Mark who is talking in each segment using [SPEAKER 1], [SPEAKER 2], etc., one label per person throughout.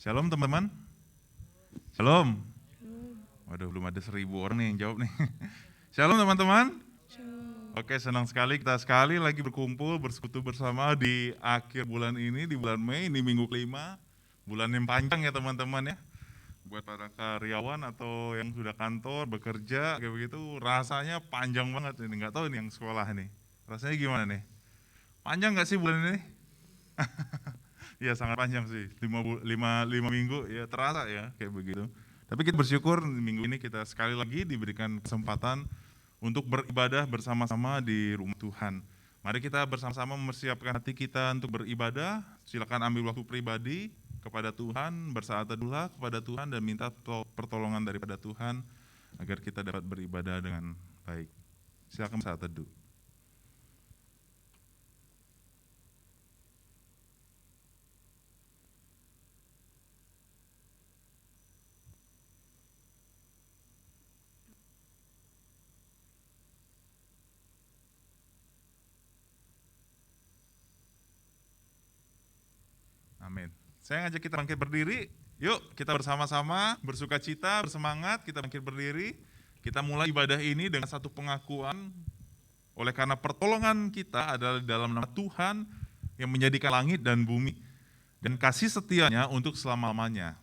[SPEAKER 1] Shalom teman-teman. Shalom. Waduh, belum ada 1000 orang nih yang jawab nih. Shalom teman-teman. Oke, senang sekali kita sekali lagi berkumpul, bersekutu bersama di akhir bulan ini, di bulan Mei, ini minggu kelima. Bulan yang panjang ya teman-teman ya. Buat para karyawan atau yang sudah kantor, bekerja, kayak begitu, rasanya panjang banget ini. Nggak tahu nih yang sekolah nih. Rasanya gimana nih? Panjang nggak sih bulan ini? Ya sangat panjang sih, 5 minggu ya terasa ya kayak begitu. Tapi kita bersyukur minggu ini kita sekali lagi diberikan kesempatan untuk beribadah bersama-sama di rumah Tuhan. Mari kita bersama-sama mempersiapkan hati kita untuk beribadah. Silakan ambil waktu pribadi kepada Tuhan, bersaat teduhlah kepada Tuhan dan minta pertolongan daripada Tuhan agar kita dapat beribadah dengan baik. Silakan bersaat teduh. Amin. Saya ngajak kita bangkit berdiri. Yuk kita bersama-sama bersuka cita, bersemangat, kita bangkit berdiri. Kita mulai ibadah ini dengan satu pengakuan. Oleh karena pertolongan kita adalah dalam nama Tuhan yang menjadikan langit dan bumi. Dan kasih setianya untuk selama-lamanya.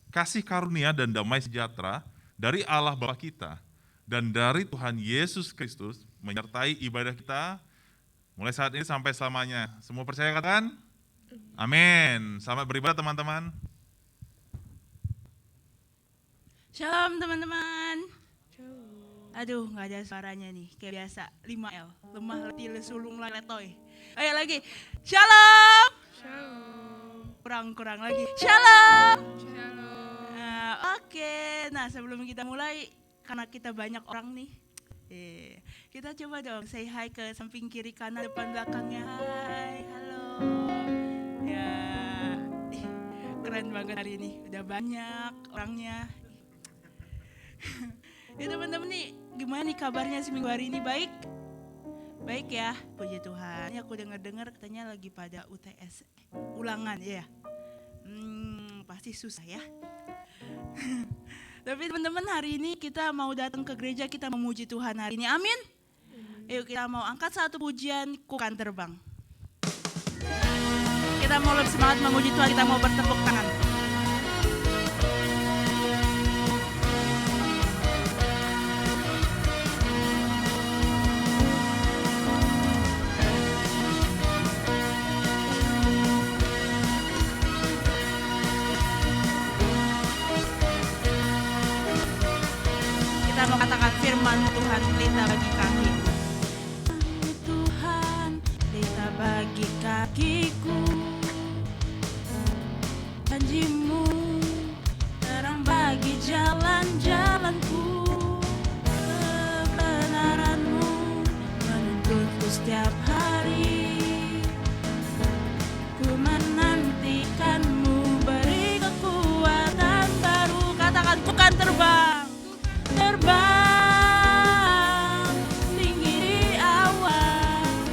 [SPEAKER 1] Kasih karunia dan damai sejahtera dari Allah Bapa kita dan dari Tuhan Yesus Kristus menyertai ibadah kita mulai saat ini sampai selamanya. Semua percaya katakan? Amin. Selamat beribadah teman-teman.
[SPEAKER 2] Shalom teman-teman. Aduh, nggak ada suaranya nih, kayak biasa. 5L, lemah letih lesulung letoy. Ayo lagi. Shalom. Kurang lagi. Shalom. Oke. Nah sebelum kita mulai, karena kita banyak orang nih, kita coba dong say hi ke samping kiri kanan depan belakangnya. Hai, halo. Ya, keren banget hari ini. Udah banyak orangnya. Ya teman-teman nih, gimana nih kabarnya seminggu hari ini? Baik? Baik ya, puji Tuhan. Ya aku dengar katanya lagi pada UTS, ulangan ya. Pasti susah ya. Tapi teman-teman hari ini kita mau datang ke gereja, kita memuji Tuhan hari ini. Amin. Yuk kita mau angkat satu pujian, Ku Kan Terbang. Kita mau lebih semangat memuji Tuhan, kita mau bertepuk tangan. Kita mau katakan firman Tuhan pelita bagi kami. Tuhan pelita bagi kakiku, janjimu terang bagi jalan-jalanku, kebenaranmu menuntunku setiap hari. Ku menantikanmu, beri kekuatan baru. Katakan ku kan terbang, terbang tinggi di awan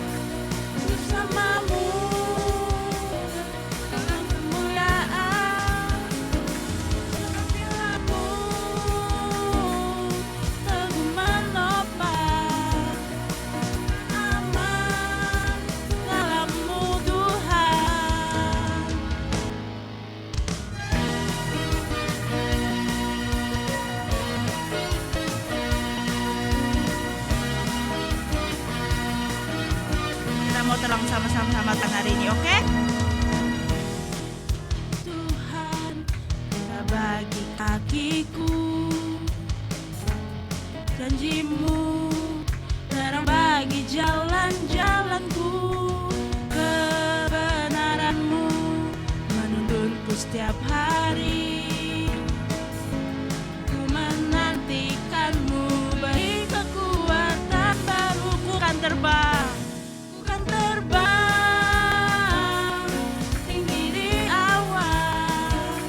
[SPEAKER 2] bersamamu dalam kemuliaan. Pilamu teguh menopang, aman dalam-Mu Tuhan. Kita mau terang sama-sama kan hari ini, oke? Tuhan, kita bagi kakiku, janjimu terang bagi jalan-jalanku, kebenaranmu menuntunku setiap hari. Ku menantikanmu, beri kekuatan baru. Ku kan terbang, ku kan terbang tinggi di awan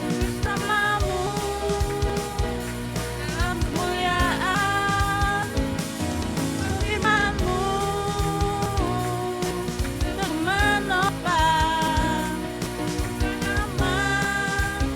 [SPEAKER 2] bersamamu dalam kemuliaan. Firman-Mu teguh menopang, aman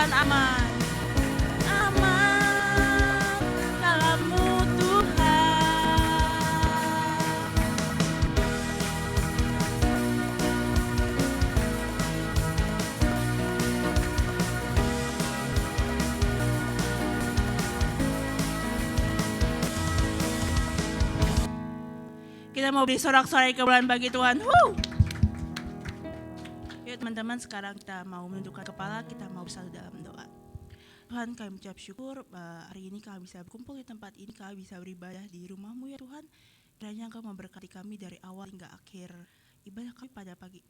[SPEAKER 2] katakan aman. Aman dalam-Mu Tuhan. Kita mau beri sorak-sorai kemuliaan bagi Tuhan. Yuk teman-teman, sekarang kita mau menundukkan kepala, kita mau bersatu dalam doa. Tuhan, kami mengucap syukur hari ini kami bisa berkumpul di tempat ini, kami bisa beribadah di rumah-Mu ya Tuhan. Kiranya Engkau memberkati kami dari awal hingga akhir ibadah kami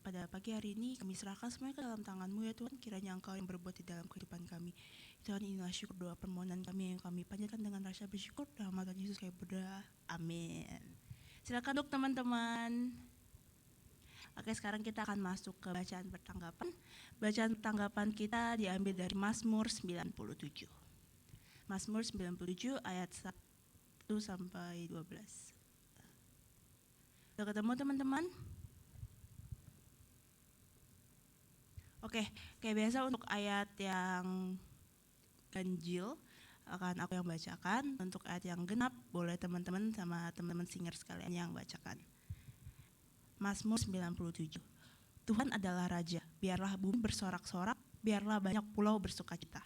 [SPEAKER 2] pada pagi hari ini. Kami serahkan semuanya ke dalam tangan-Mu ya Tuhan. Kiranya Engkau yang berbuat di dalam kehidupan kami. Tuhan, inilah syukur doa permohonan kami yang kami panjatkan dengan rasa bersyukur. Dalam nama Tuhan Yesus kami berdoa. Amin. Silakan duduk teman-teman. Oke, sekarang kita akan masuk ke bacaan pertanggapan. Bacaan pertanggapan kita diambil dari Mazmur 97. Mazmur 97 ayat 1 sampai 12. Sudah ketemu teman-teman? Oke, kayak biasa untuk ayat yang ganjil akan aku yang bacakan. Untuk ayat yang genap boleh teman-teman sama teman-teman singer sekalian yang bacakan. Mazmur 97. Tuhan adalah Raja, biarlah bumi bersorak-sorak, biarlah banyak pulau bersukacita.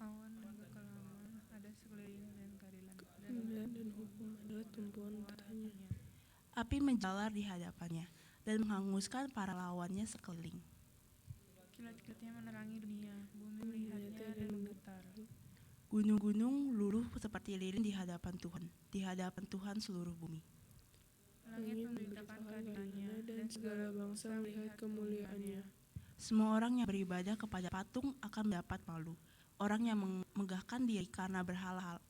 [SPEAKER 3] Awan dan kekelaman ada sekeliling dan keadilan
[SPEAKER 4] dan hukum adalah tumpuan tatanya.
[SPEAKER 2] Api menjalar di hadapannya dan menghanguskan para lawannya sekeliling.
[SPEAKER 3] Kilat-kilatnya menerangi dunia, bumi melihatnya dan bergetar.
[SPEAKER 2] Gunung-gunung luluh seperti lilin di hadapan Tuhan seluruh bumi.
[SPEAKER 3] Langit memberitakan keadilannya dan segala bangsa melihat kemuliaannya.
[SPEAKER 2] Semua orang yang beribadah kepada patung akan mendapat malu. Orang yang megahkan diri karena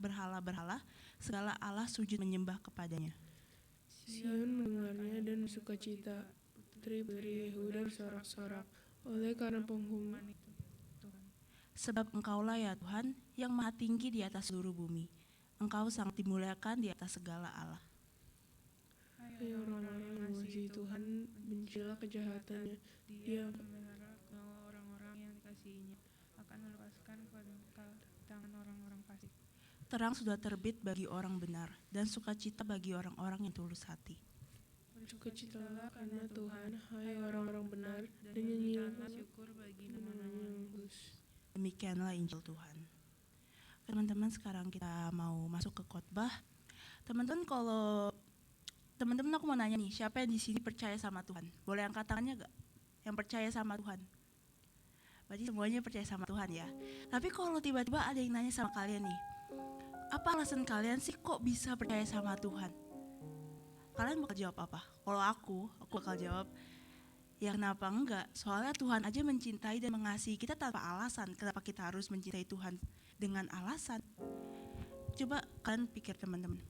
[SPEAKER 2] berhala-berhala, segala Allah sujud menyembah kepadanya.
[SPEAKER 4] Sion mendengarnya dan bersukacita, putri-putri Yehuda bersorak-sorak oleh karena penghukuman
[SPEAKER 3] itu, Tuhan.
[SPEAKER 2] Sebab Engkaulah ya Tuhan yang maha tinggi di atas seluruh bumi. Engkau sangat dimuliakan di atas segala Allah.
[SPEAKER 4] Hai orang-orang yang mengasihi Tuhan, bencilah kejahatannya. Dia
[SPEAKER 3] memelihara nyawa orang-orang yang dikasihinya, akan melepaskan ke tangan orang-orang fasik.
[SPEAKER 2] Terang sudah terbit bagi orang benar, dan sukacita bagi orang-orang yang tulus hati.
[SPEAKER 4] Bersukacitalah karena Tuhan, hai orang-orang benar, dan nyanyilah
[SPEAKER 3] syukur bagi nama-Nya yang
[SPEAKER 4] kudus.
[SPEAKER 2] Demikianlah Injil Tuhan. Teman-teman, sekarang kita mau masuk ke khotbah. Teman-teman, aku mau nanya nih, siapa yang di sini percaya sama Tuhan? Boleh angkat tangannya gak? Yang percaya sama Tuhan? Berarti semuanya percaya sama Tuhan ya. Tapi kalau tiba-tiba ada yang nanya sama kalian nih, apa alasan kalian sih kok bisa percaya sama Tuhan? Kalian bakal jawab apa? Kalau aku bakal jawab, ya kenapa enggak? Soalnya Tuhan aja mencintai dan mengasihi kita tanpa alasan. Kenapa kita harus mencintai Tuhan dengan alasan? Coba kalian pikir teman-teman.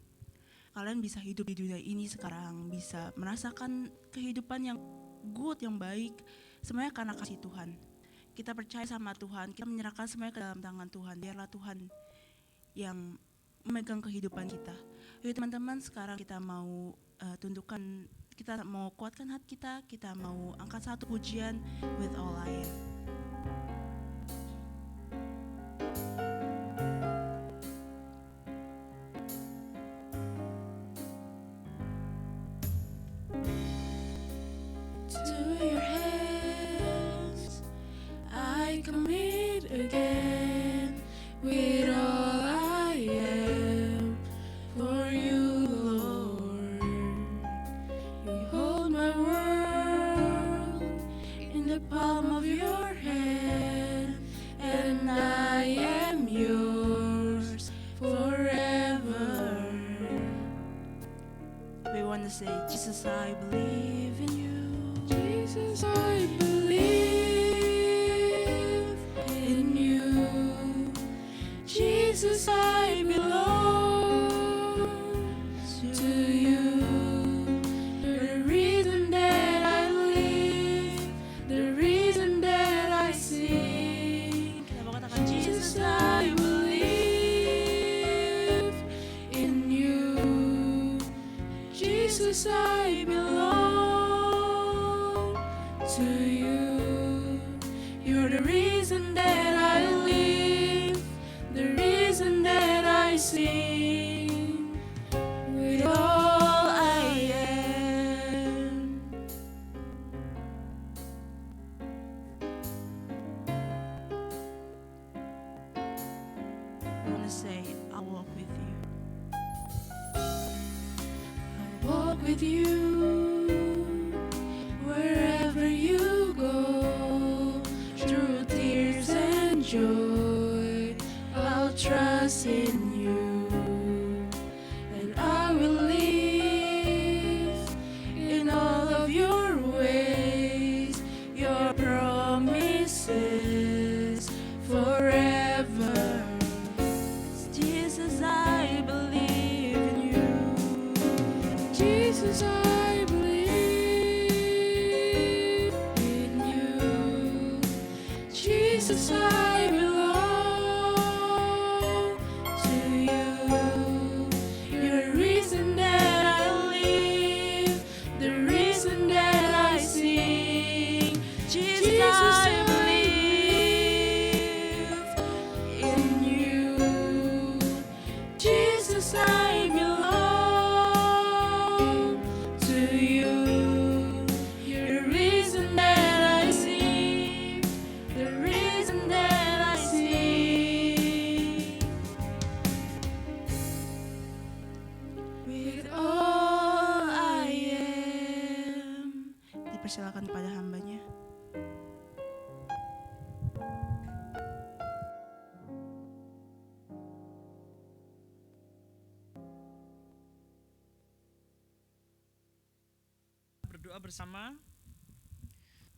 [SPEAKER 2] Kalian bisa hidup di dunia ini sekarang, bisa merasakan kehidupan yang good, yang baik, semuanya karena kasih Tuhan. Kita percaya sama Tuhan, kita menyerahkan semuanya ke dalam tangan Tuhan. Biarlah Tuhan yang memegang kehidupan kita. Yuk teman-teman, sekarang kita mau tundukkan, kita mau kuatkan hati kita mau angkat satu pujian, With All I Am.
[SPEAKER 4] Again, with all I am, for you, Lord. You hold my world in the palm of your hand, and I am yours forever.
[SPEAKER 2] We want to say, Jesus, I believe in you.
[SPEAKER 4] Jesus, I believe in you. Jesus, I belong to you. The reason that I live, the reason that I sing.
[SPEAKER 2] Kita mau katakan,
[SPEAKER 4] Jesus, I believe in you. Jesus, I belong to you. You're the reason that I sing with all I am.
[SPEAKER 2] I want to say, I'll walk with you.
[SPEAKER 4] I'll walk with you wherever you go, through tears and joy. I'll trust in you, and I will live in all of your ways, your promises forever.
[SPEAKER 2] Jesus, I believe in you.
[SPEAKER 4] Jesus, I believe in you. Jesus, I belong to you. You're the reason that I live, the reason that I sing.
[SPEAKER 2] Jesus, I believe
[SPEAKER 4] in you. Jesus, I belong to you. You're the reason that I sing, the reason that I sing. With all I am.
[SPEAKER 2] Dipersilakan kepada hambanya.
[SPEAKER 5] Berdoa bersama.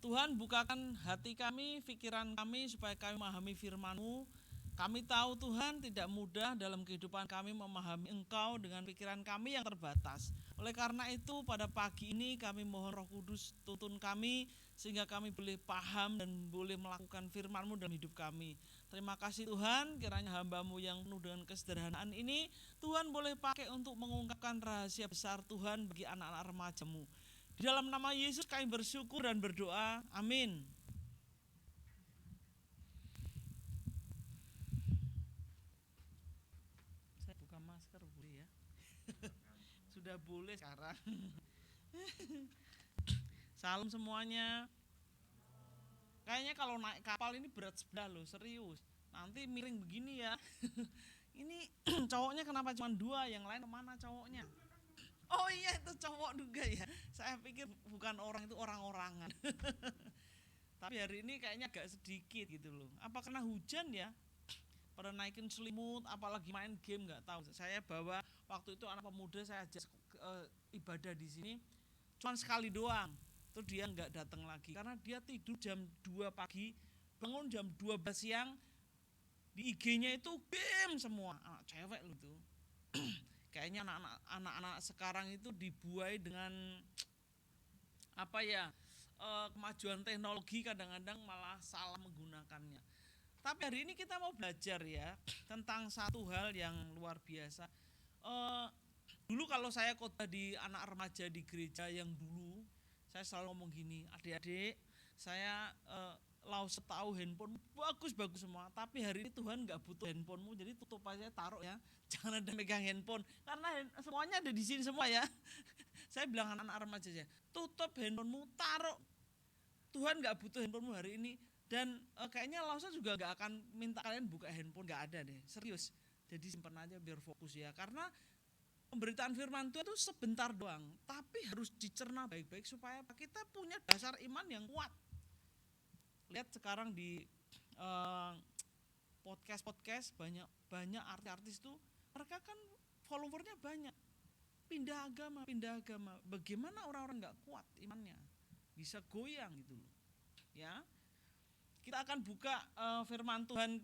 [SPEAKER 5] Tuhan, bukakan hati kami, pikiran kami supaya kami memahami firman-Mu. Kami tahu Tuhan tidak mudah dalam kehidupan kami memahami Engkau dengan pikiran kami yang terbatas. Oleh karena itu pada pagi ini kami mohon Roh Kudus tuntun kami sehingga kami boleh paham dan boleh melakukan firman-Mu dalam hidup kami. Terima kasih Tuhan, kiranya hamba-Mu yang penuh dengan kesederhanaan ini Tuhan boleh pakai untuk mengungkapkan rahasia besar Tuhan bagi anak-anak remaja-Mu. Di dalam nama Yesus kami bersyukur dan berdoa. Amin. Saya buka masker boleh ya? Sudah boleh sekarang. Salam semuanya. Kayaknya kalau naik kapal ini berat sebelah loh, serius. Nanti miring begini ya. Ini cowoknya kenapa cuma 2, yang lain kemana cowoknya? Oh iya itu cowok juga ya. Saya pikir bukan orang, itu orang-orangan. Tapi hari ini kayaknya agak sedikit gitu loh. Apa karena hujan ya? Pada naikin selimut, apalagi main game nggak tahu. Saya bawa waktu itu anak pemuda saya ajak ibadah di sini, cuma sekali doang. Terus dia nggak datang lagi karena dia tidur jam 2 pagi, bangun jam 12 siang. Di IG-nya itu game semua, anak cewek loh tuh. Kayaknya anak-anak sekarang itu dibuai dengan apa ya, kemajuan teknologi kadang-kadang malah salah menggunakannya. Tapi hari ini kita mau belajar ya tentang satu hal yang luar biasa. Dulu kalau saya khotbah di anak remaja di gereja yang dulu, saya selalu ngomong gini, adik-adik, saya tahu handphone bagus-bagus semua, tapi hari ini Tuhan nggak butuh handphonemu, jadi tutup aja, taruh ya, jangan ada megang handphone, karena semuanya ada di sini semua ya. Saya bilang anak-anak remaja aja, tutup handphonemu, taruh. Tuhan nggak butuh handphonemu hari ini, dan kayaknya Lausa juga nggak akan minta kalian buka handphone, nggak ada deh, serius. Jadi simpan aja biar fokus ya, karena pemberitaan firman Tuhan itu sebentar doang, tapi harus dicerna baik-baik supaya kita punya dasar iman yang kuat. Lihat sekarang di podcast banyak artis-artis itu, mereka kan followernya banyak, pindah agama. Bagaimana orang-orang nggak kuat imannya bisa goyang gitu loh. Ya, kita akan buka firman Tuhan.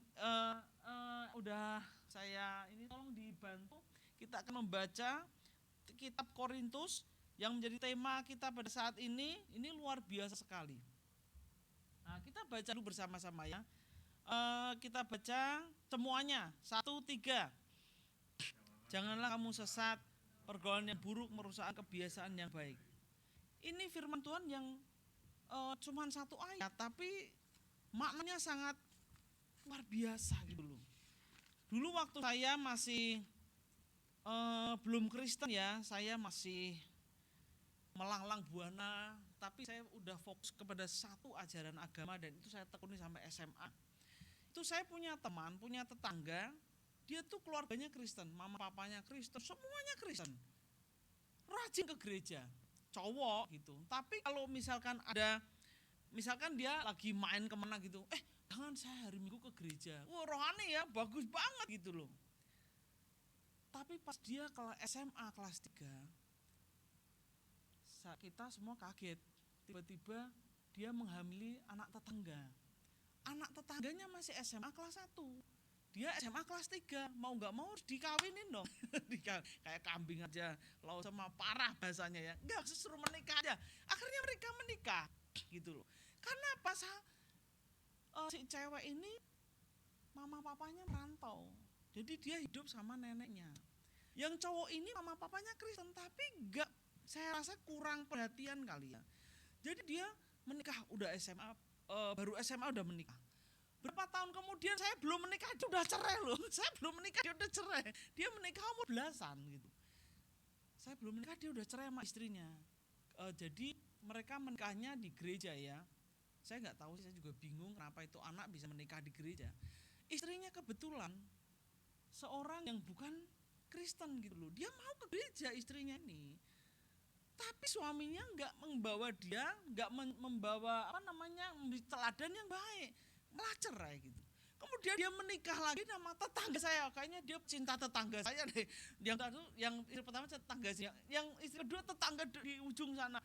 [SPEAKER 5] Udah saya ini tolong dibantu. Kita akan membaca kitab Korintus yang menjadi tema kita pada saat ini luar biasa sekali. Nah, kita baca dulu bersama-sama ya. Kita baca semuanya, 1, 3. Janganlah kamu sesat, pergaulan yang buruk merusak kebiasaan yang baik. Ini firman Tuhan yang cuma 1 ayat, tapi maknanya sangat luar biasa gitu loh. Dulu waktu saya masih belum Kristen ya, saya masih melanglang buana, tapi saya udah fokus kepada satu ajaran agama dan itu saya tekuni sampai SMA. Itu saya punya teman, punya tetangga, dia tuh keluarganya Kristen, mama papanya Kristen, semuanya Kristen. Rajin ke gereja, cowok gitu. Tapi kalau misalkan dia lagi main kemana gitu, jangan saya hari Minggu ke gereja. Wah rohani ya, bagus banget gitu loh. Tapi pas dia ke SMA kelas 3, kita semua kaget. Tiba-tiba dia menghamili anak tetangga. Anak tetangganya masih SMA kelas 1. Dia SMA kelas 3, mau nggak mau harus dikawinin dong. Kayak kambing aja, lau sama parah bahasanya ya. Enggak, suruh menikah aja. Akhirnya mereka menikah gitu loh. Karena apa? Si cewek ini mama papanya merantau. Jadi dia hidup sama neneknya. Yang cowok ini mama papanya Kristen tapi enggak, saya rasa kurang perhatian kali ya. Jadi dia menikah udah SMA, baru SMA udah menikah. Berapa tahun kemudian saya belum menikah dia udah cerai loh. Saya belum menikah dia udah cerai. Dia menikah umur belasan gitu. Saya belum menikah dia udah cerai sama istrinya. Jadi mereka menikahnya di gereja ya. Saya nggak tahu sih, saya juga bingung kenapa itu anak bisa menikah di gereja. Istrinya kebetulan seorang yang bukan Kristen gitu loh. Dia mau ke gereja istrinya ini. Tapi suaminya nggak membawa dia, nggak membawa memberi teladan yang baik, malah cerai gitu. Kemudian dia menikah lagi sama tetangga saya, kayaknya dia cinta tetangga saya deh. Yang istri pertama tetangga saya, yang istri kedua tetangga di ujung sana.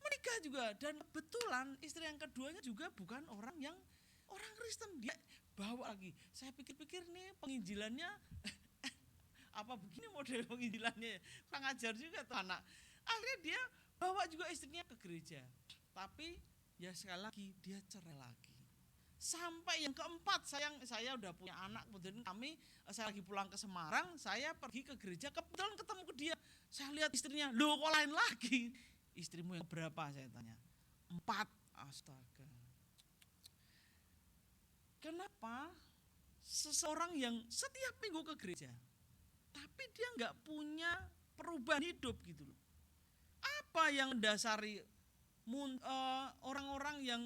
[SPEAKER 5] Menikah juga dan kebetulan istri yang keduanya juga bukan orang Kristen. Dia bawa lagi. Saya pikir-pikir nih penginjilannya apa begini model penginjilannya, kurang ajar juga tuh anak. Akhirnya dia bawa juga istrinya ke gereja. Tapi ya sekali lagi dia cerai lagi. Sampai yang keempat, saya udah punya anak, kemudian saya lagi pulang ke Semarang, saya pergi ke gereja, kebetulan ketemu ke dia. Saya lihat istrinya, loh kok lain lagi? Istrimu yang berapa saya tanya? 4, astaga. Kenapa seseorang yang setiap minggu ke gereja, tapi dia nggak punya perubahan hidup gitu loh. Apa yang mendasari orang-orang yang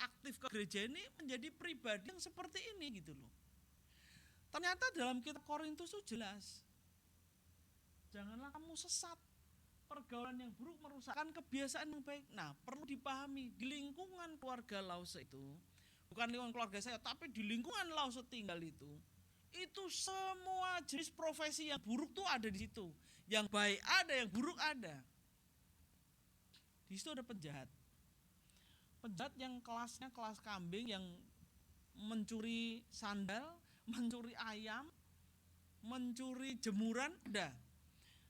[SPEAKER 5] aktif ke gereja ini menjadi pribadi yang seperti ini gitu loh. Ternyata dalam kitab Korintus itu jelas, janganlah kamu sesat. Pergaulan yang buruk merusakkan kebiasaan yang baik. Nah, perlu dipahami di lingkungan keluarga Lause itu, bukan lingkungan keluarga saya, tapi di lingkungan Lause tinggal itu semua jenis profesi yang buruk tuh ada di situ. Yang baik ada, yang buruk ada. Di situ ada penjahat. Penjahat yang kelasnya kelas kambing, yang mencuri sandal, mencuri ayam, mencuri jemuran ada.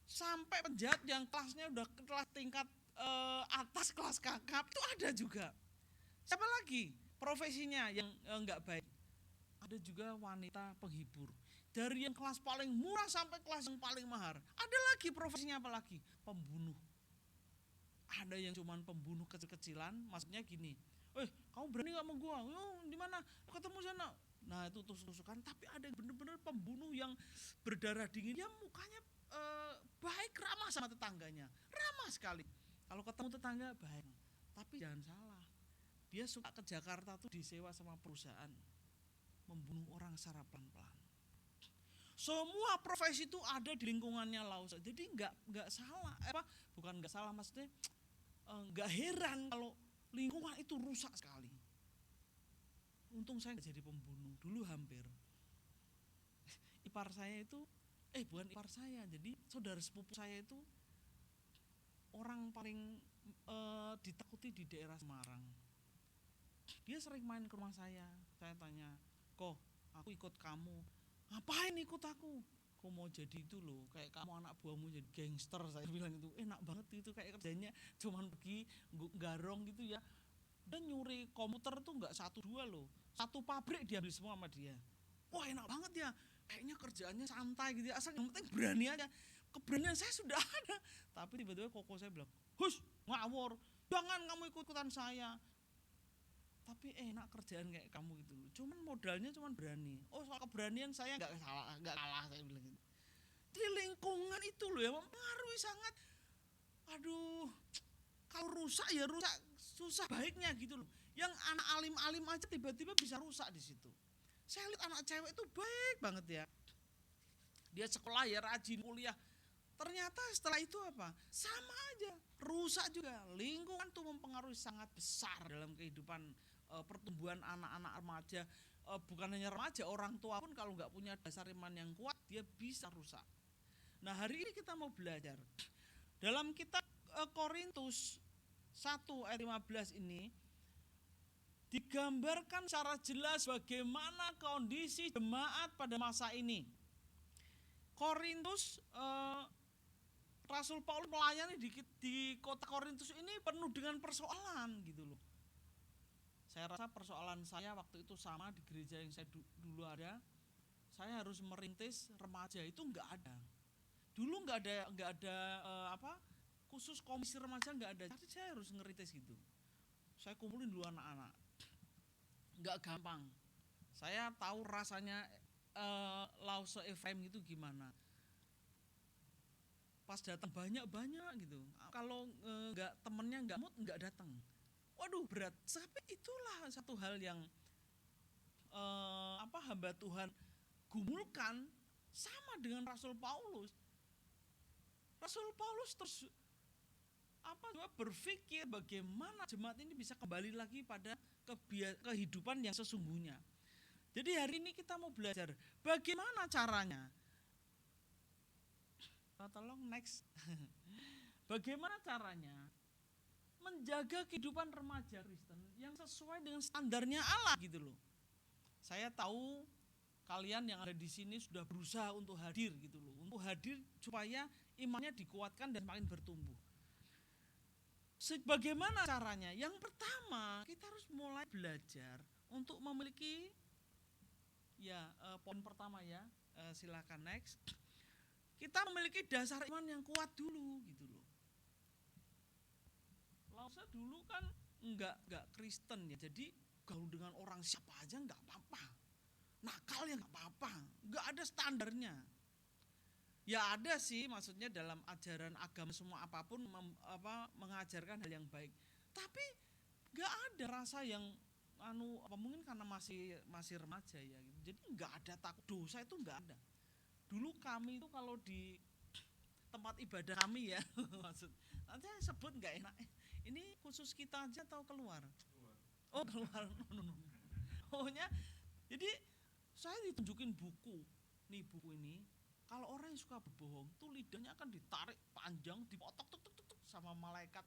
[SPEAKER 5] Sampai penjahat yang kelasnya udah kelas tingkat atas, kelas kakap itu ada juga. Siapa lagi profesinya yang enggak baik? Ada juga wanita penghibur. Dari yang kelas paling murah sampai kelas yang paling mahal. Ada lagi profesinya apa lagi? Pembunuh. Ada yang cuman pembunuh kecil-kecilan, maksudnya gini, kamu berani gak sama gua? Di mana? Ketemu sana. Nah itu tusuk-tusukan. Tapi ada yang bener-bener pembunuh yang berdarah dingin. Dia mukanya baik, ramah sama tetangganya, ramah sekali. Kalau ketemu tetangga baik. Tapi jangan salah, dia suka ke Jakarta tuh disewa sama perusahaan, membunuh orang secara pelan-pelan. Semua profesi itu ada di lingkungannya Lause. Jadi nggak salah, bukan nggak salah, maksudnya nggak heran kalau lingkungan itu rusak sekali. Untung saya nggak jadi pembunuh, dulu hampir. Ipar saya itu, bukan ipar saya, jadi saudara sepupu saya itu orang paling ditakuti di daerah Semarang. Dia sering main ke rumah saya tanya, kok aku ikut kamu, ngapain ikut aku? Kok mau jadi itu loh, kayak kamu anak buahmu jadi gangster, saya bilang itu, enak banget itu, kayak kerjanya cuman pergi garong gitu ya. Dan nyuri komputer tuh nggak 1-2 loh, 1 pabrik diambil semua sama dia. Wah enak banget ya, kayaknya kerjaannya santai gitu ya, asal yang penting berani aja. Keberanian saya sudah ada, tapi tiba-tiba koko saya bilang, hush, ngawur, jangan kamu ikut-ikutan saya. Tapi enak kerjaan kayak kamu gitu, cuman modalnya cuman berani. Soal keberanian saya nggak kalah saya bilang gitu. di lingkungan itu loh yang mempengaruhi sangat. Aduh, kalau rusak ya rusak susah baiknya gitu loh. Yang anak alim-alim aja tiba-tiba bisa rusak di situ. Saya lihat anak cewek itu baik banget ya. Dia sekolah ya rajin kuliah. Ternyata setelah itu apa? Sama aja, rusak juga. Lingkungan tuh mempengaruhi sangat besar dalam kehidupan pertumbuhan anak-anak remaja. Bukan hanya remaja, orang tua pun kalau nggak punya dasar iman yang kuat, dia bisa rusak. Nah hari ini kita mau belajar. Dalam kitab Korintus 1 ayat 15 ini, digambarkan secara jelas bagaimana kondisi jemaat pada masa ini. Korintus, Rasul Paulus melayani di kota Korintus ini penuh dengan persoalan gitu loh. Saya rasa persoalan saya waktu itu sama di gereja yang saya dulu ada. Saya harus merintis remaja itu nggak ada. Dulu nggak ada khusus komisi remaja nggak ada. Jadi saya harus ngerintis gitu. Saya kumpulin dulu anak-anak. Nggak gampang. Saya tahu rasanya Lause Efraim itu gimana. Pas datang banyak gitu. Kalau temennya nggak mood nggak datang. Waduh berat. Tapi itulah satu hal yang hamba Tuhan gumulkan sama dengan Rasul Paulus. Rasul Paulus terus berpikir bagaimana jemaat ini bisa kembali lagi pada kehidupan yang sesungguhnya. Jadi hari ini kita mau belajar bagaimana caranya. Tolong next. Bagaimana caranya menjaga kehidupan remaja Kristen yang sesuai dengan standarnya Allah gitu loh. Saya tahu kalian yang ada di sini sudah berusaha untuk hadir gitu loh. Untuk hadir supaya imannya dikuatkan dan makin bertumbuh. Bagaimana caranya? Yang pertama, kita harus mulai belajar untuk memiliki poin pertama ya. Silakan next. Kita memiliki dasar iman yang kuat dulu gitu loh. Lause dulu kan enggak Kristen ya. Jadi gaul dengan orang siapa aja enggak apa-apa. Nakal ya enggak apa-apa. Enggak ada standarnya. Ya ada sih maksudnya dalam ajaran agama semua apapun mengajarkan hal yang baik. Tapi enggak ada rasa yang mungkin karena masih remaja ya gitu. Jadi enggak ada takut dosa itu enggak ada. Dulu kami itu kalau di tempat ibadah kami ya, maksud nanti saya sebut enggak enak. Ini khusus kita aja atau keluar? Oh keluar. Pokoknya jadi saya ditunjukin buku. Nih buku ini. Kalau orang yang suka berbohong, tuh lidahnya akan ditarik panjang, dipotong tuk sama malaikat.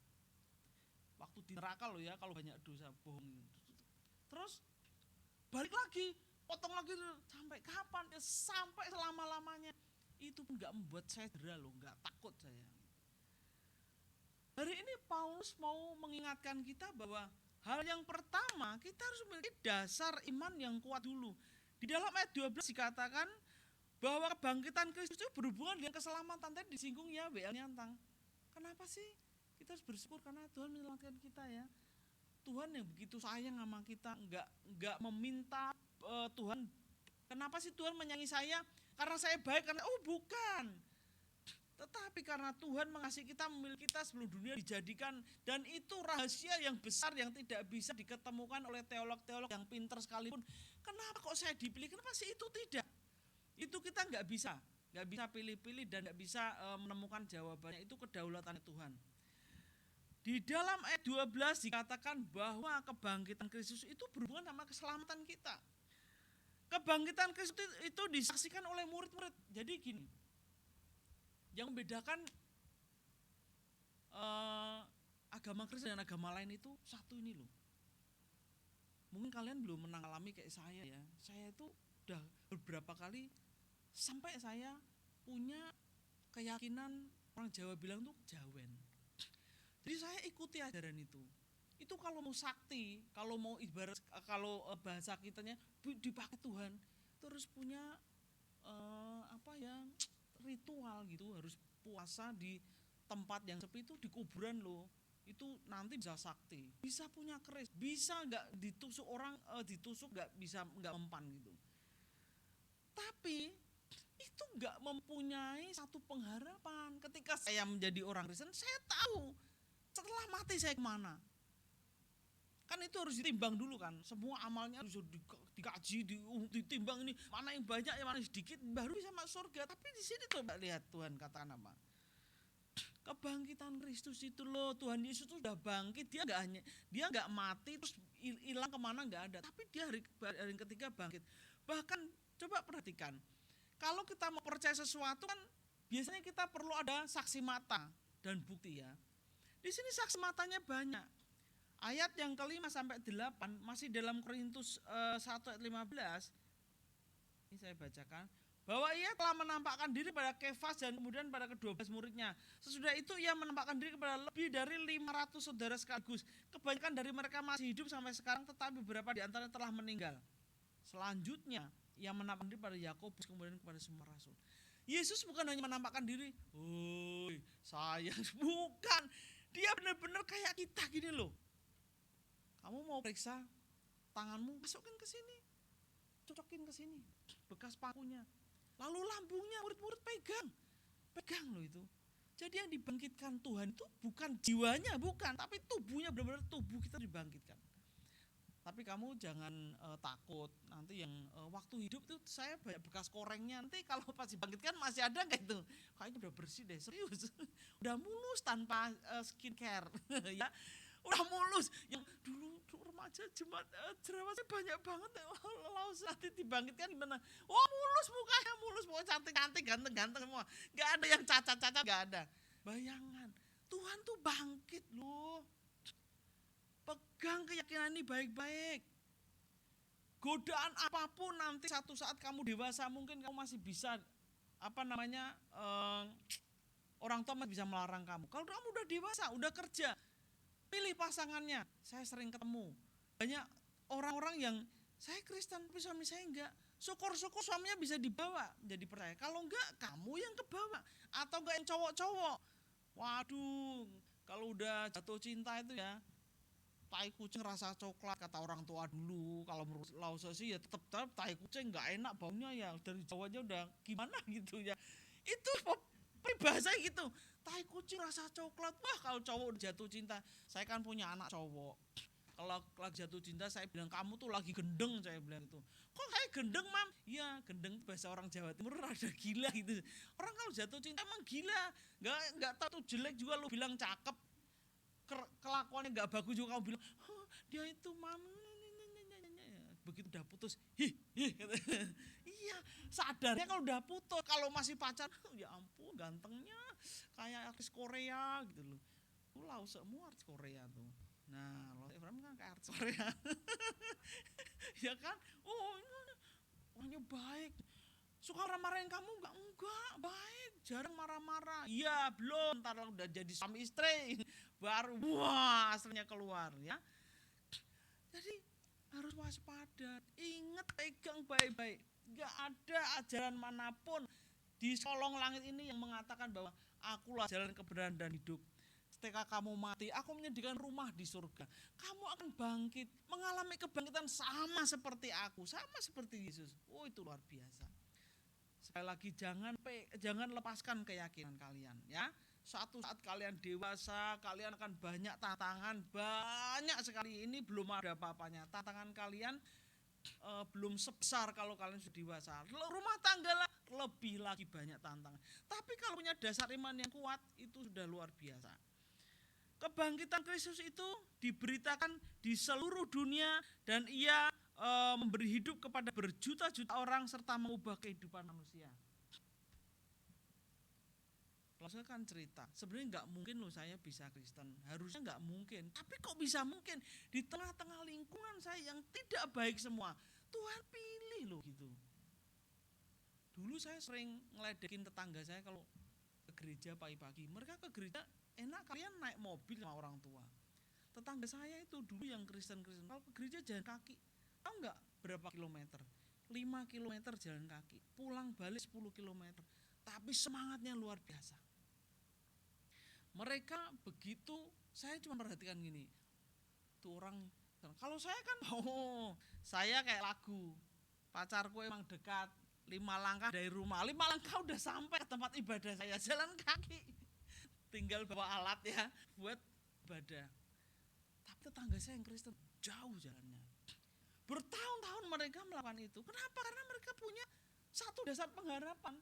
[SPEAKER 5] Waktu di neraka loh ya, kalau banyak dosa bohong. Terus balik lagi, potong lagi sampai kapan? Ya sampai selama-lamanya. Itu pun nggak membuat saya cedera loh, nggak takut saya. Hari ini Paulus mau mengingatkan kita bahwa hal yang pertama kita harus memiliki dasar iman yang kuat dulu. Di dalam ayat 12 dikatakan bahwa kebangkitan Kristus itu berhubungan dengan keselamatan. Tadi disinggung ya WL Nyantang. Kenapa sih? Kita harus bersyukur karena Tuhan menyelamatkan kita ya. Tuhan yang begitu sayang sama kita, enggak meminta Tuhan. Kenapa sih Tuhan menyayangi saya? Karena saya baik, karena bukan. Tetapi karena Tuhan mengasihi kita, memilih kita sebelum dunia dijadikan. Dan itu rahasia yang besar yang tidak bisa diketemukan oleh teolog-teolog yang pintar sekalipun. Kenapa kok saya dipilih? Kenapa sih itu tidak? Itu kita nggak bisa pilih-pilih dan nggak bisa menemukan jawabannya. Itu kedaulatan Tuhan. Di dalam ayat 12 dikatakan bahwa kebangkitan Kristus itu berhubungan sama keselamatan kita. Kebangkitan Kristus itu disaksikan oleh murid-murid. Jadi gini, yang membedakan agama Kristen dan agama lain itu satu ini loh. Mungkin kalian belum mengalami kayak saya ya. Saya itu udah beberapa kali sampai saya punya keyakinan, orang Jawa bilang tuh jawen. Jadi saya ikuti ajaran itu. Itu kalau mau sakti, kalau mau ibarat, kalau bahasa kitanya dipakai Tuhan, terus punya ritual gitu, harus puasa di tempat yang sepi itu di kuburan loh. Itu nanti bisa sakti, bisa punya keris, bisa nggak ditusuk orang, ditusuk nggak mempan gitu. Tapi itu nggak mempunyai satu pengharapan. Ketika saya menjadi orang Kristen, saya tahu setelah mati saya kemana. Kan itu harus ditimbang dulu kan. Semua amalnya harus dikaji, ditimbang ini mana yang banyak, yang mana yang sedikit, baru bisa masuk surga. Tapi di sini coba lihat Tuhan katakan apa? Kebangkitan Kristus itu loh, Tuhan Yesus itu sudah bangkit, dia nggak mati terus hilang kemana, nggak ada. Tapi dia hari ketiga bangkit. Bahkan coba perhatikan, kalau kita mau percaya sesuatu kan biasanya kita perlu ada saksi mata dan bukti ya. Di sini saksi matanya banyak. Ayat yang ke-5 sampai 8 masih dalam Korintus 1 ayat 15. Ini saya bacakan. Bahwa ia telah menampakkan diri pada Kefas dan kemudian pada ke-12 muridnya. Sesudah itu ia menampakkan diri kepada lebih dari 500 saudara sekaligus. Kebanyakan dari mereka masih hidup sampai sekarang, tetapi beberapa di antaranya telah meninggal. Selanjutnya ia menampakkan diri pada Yakobus, kemudian kepada semua rasul. Yesus bukan hanya menampakkan diri, "Woi, saya," bukan. Dia benar-benar kayak kita gini loh. Kamu mau periksa tanganmu, masukin ke sini, cocokin ke sini, bekas pakunya. Lalu lambungnya murid-murid pegang loh itu. Jadi yang dibangkitkan Tuhan itu bukan jiwanya, bukan, tapi tubuhnya, benar-benar tubuh kita dibangkitkan. Tapi kamu jangan takut, nanti yang waktu hidup itu saya banyak bekas korengnya, nanti kalau pas dibangkitkan masih ada nggak itu? Kayaknya udah bersih deh, serius. Udah mulus tanpa skincare, ya. Udah mulus, yang dulu remaja jerawatnya banyak banget, lalu nanti dibangkitkan gimana? Oh mulus mukanya, pokoknya cantik-cantik, ganteng-ganteng semua. Gak ada yang cacat-cacat, gak ada. Bayangan, Tuhan tuh bangkit loh. Pegang keyakinan ini baik-baik. Godaan apapun nanti satu saat kamu dewasa mungkin kamu masih bisa, orang tua masih bisa melarang kamu. Kalau kamu udah dewasa, udah kerja, pilih pasangannya. Saya sering ketemu banyak orang-orang yang saya Kristen tapi suami saya enggak. Syukur-syukur suaminya bisa dibawa jadi percaya. Kalau enggak, kamu yang kebawa. Atau enggak yang cowok-cowok. Waduh, kalau udah jatuh cinta itu ya, tai kucing rasa coklat kata orang tua dulu. Kalau menurut Lause sih ya tetap tai kucing enggak enak baunya ya. Dari Jawa aja udah gimana gitu ya. Itu peribahasa gitu. Tai kucing rasa coklat. Wah, kalau cowok udah jatuh cinta. Saya kan punya anak cowok. Kalau lagi jatuh cinta saya bilang, kamu tuh lagi gendeng, saya bilang itu. Kok kayak gendeng, Mam? Iya, gendeng bahasa orang Jawa Timur rada gila gitu. Orang kalau jatuh cinta emang gila. Enggak tahu tuh jelek juga lu bilang cakep. Kelakuannya enggak bagus juga kamu bilang, dia itu Mam. Begitu udah putus, iya, sadarnya kalau udah putus, kalau masih pacar, ya ampun gantengnya, kayak artis Korea gitu loh. Lause semua artis Korea tuh. Nah, Lause Ibrahim kan kayak artis Korea. Ya kan? Oh, orangnya baik. Suka marah-marahin kamu enggak, baik, jarang marah-marah. Iya, belum, ntar udah jadi suami istri, baru wah aslinya keluar ya. Jadi harus waspada, ingat, pegang baik-baik. Gak ada ajaran manapun di kolong langit ini yang mengatakan bahwa akulah jalan kebenaran dan hidup. Ketika kamu mati, aku menyediakan rumah di surga. Kamu akan bangkit, mengalami kebangkitan sama seperti aku, sama seperti Yesus. Oh, itu luar biasa. Sekali lagi jangan lepaskan keyakinan kalian ya. Suatu saat kalian dewasa, kalian akan banyak tantangan, banyak sekali. Ini belum ada apa-apanya. Tantangan kalian belum sebesar kalau kalian sudah dewasa. Rumah tangga lebih lagi banyak tantangan. Tapi kalau punya dasar iman yang kuat, itu sudah luar biasa. Kebangkitan Kristus itu diberitakan di seluruh dunia dan ia memberi hidup kepada berjuta-juta orang serta mengubah kehidupan manusia. Kalau saya kan cerita, sebenarnya nggak mungkin loh saya bisa Kristen, harusnya nggak mungkin. Tapi kok bisa mungkin di tengah-tengah lingkungan saya yang tidak baik semua, Tuhan pilih loh gitu. Dulu saya sering ngeledekin tetangga saya kalau ke gereja pagi-pagi. Mereka ke gereja enak, kalian naik mobil sama orang tua. Tetangga saya itu dulu yang Kristen-Kristen, kalau ke gereja jalan kaki. Tahu nggak berapa kilometer? 5 kilometer jalan kaki, pulang balik 10 kilometer. Tapi semangatnya luar biasa. Mereka begitu, saya cuma perhatikan gini, tuh orang, kalau saya kan, saya kayak lagu, pacarku emang dekat, 5 langkah dari rumah, 5 langkah udah sampai ke tempat ibadah saya, jalan kaki. Tinggal bawa alat ya buat ibadah. Tapi tetangga saya yang Kristen jauh jalannya. Bertahun-tahun mereka melakukan itu. Kenapa? Karena mereka punya satu dasar pengharapan.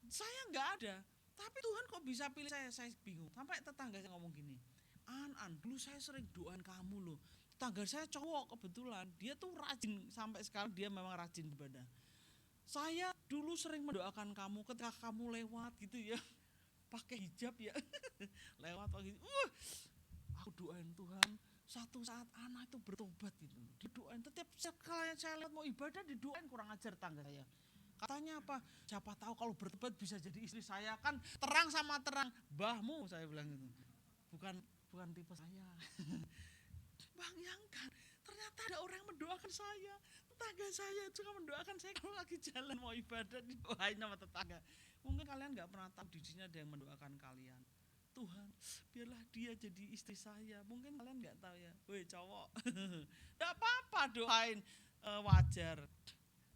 [SPEAKER 5] Saya nggak ada, tapi Tuhan kok bisa pilih saya bingung. Sampai tetangga saya ngomong gini, An, dulu saya sering doain kamu loh. Tetangga saya cowok kebetulan, dia tuh rajin, sampai sekarang dia memang rajin ibadah. Saya dulu sering mendoakan kamu ketika kamu lewat gitu ya, pakai hijab ya, lewat pakai, aku doain Tuhan, satu saat anak itu bertobat gitu, didoain. Setiap sekali saya lihat mau ibadah didoain, kurang ajar tangga saya. Katanya apa? Siapa tahu kalau bertobat bisa jadi istri saya, kan terang sama terang. Mbahmu saya bilang gitu. Bukan tipe saya. Bayangkan, ternyata ada orang yang mendoakan saya. Tetangga saya juga mendoakan saya kalau lagi jalan mau ibadah didoain sama tetangga. Mungkin kalian gak pernah tahu di sini ada yang mendoakan kalian. Tuhan, biarlah dia jadi istri saya. Mungkin kalian gak tahu ya. Woi cowok, gak apa-apa doain, wajar.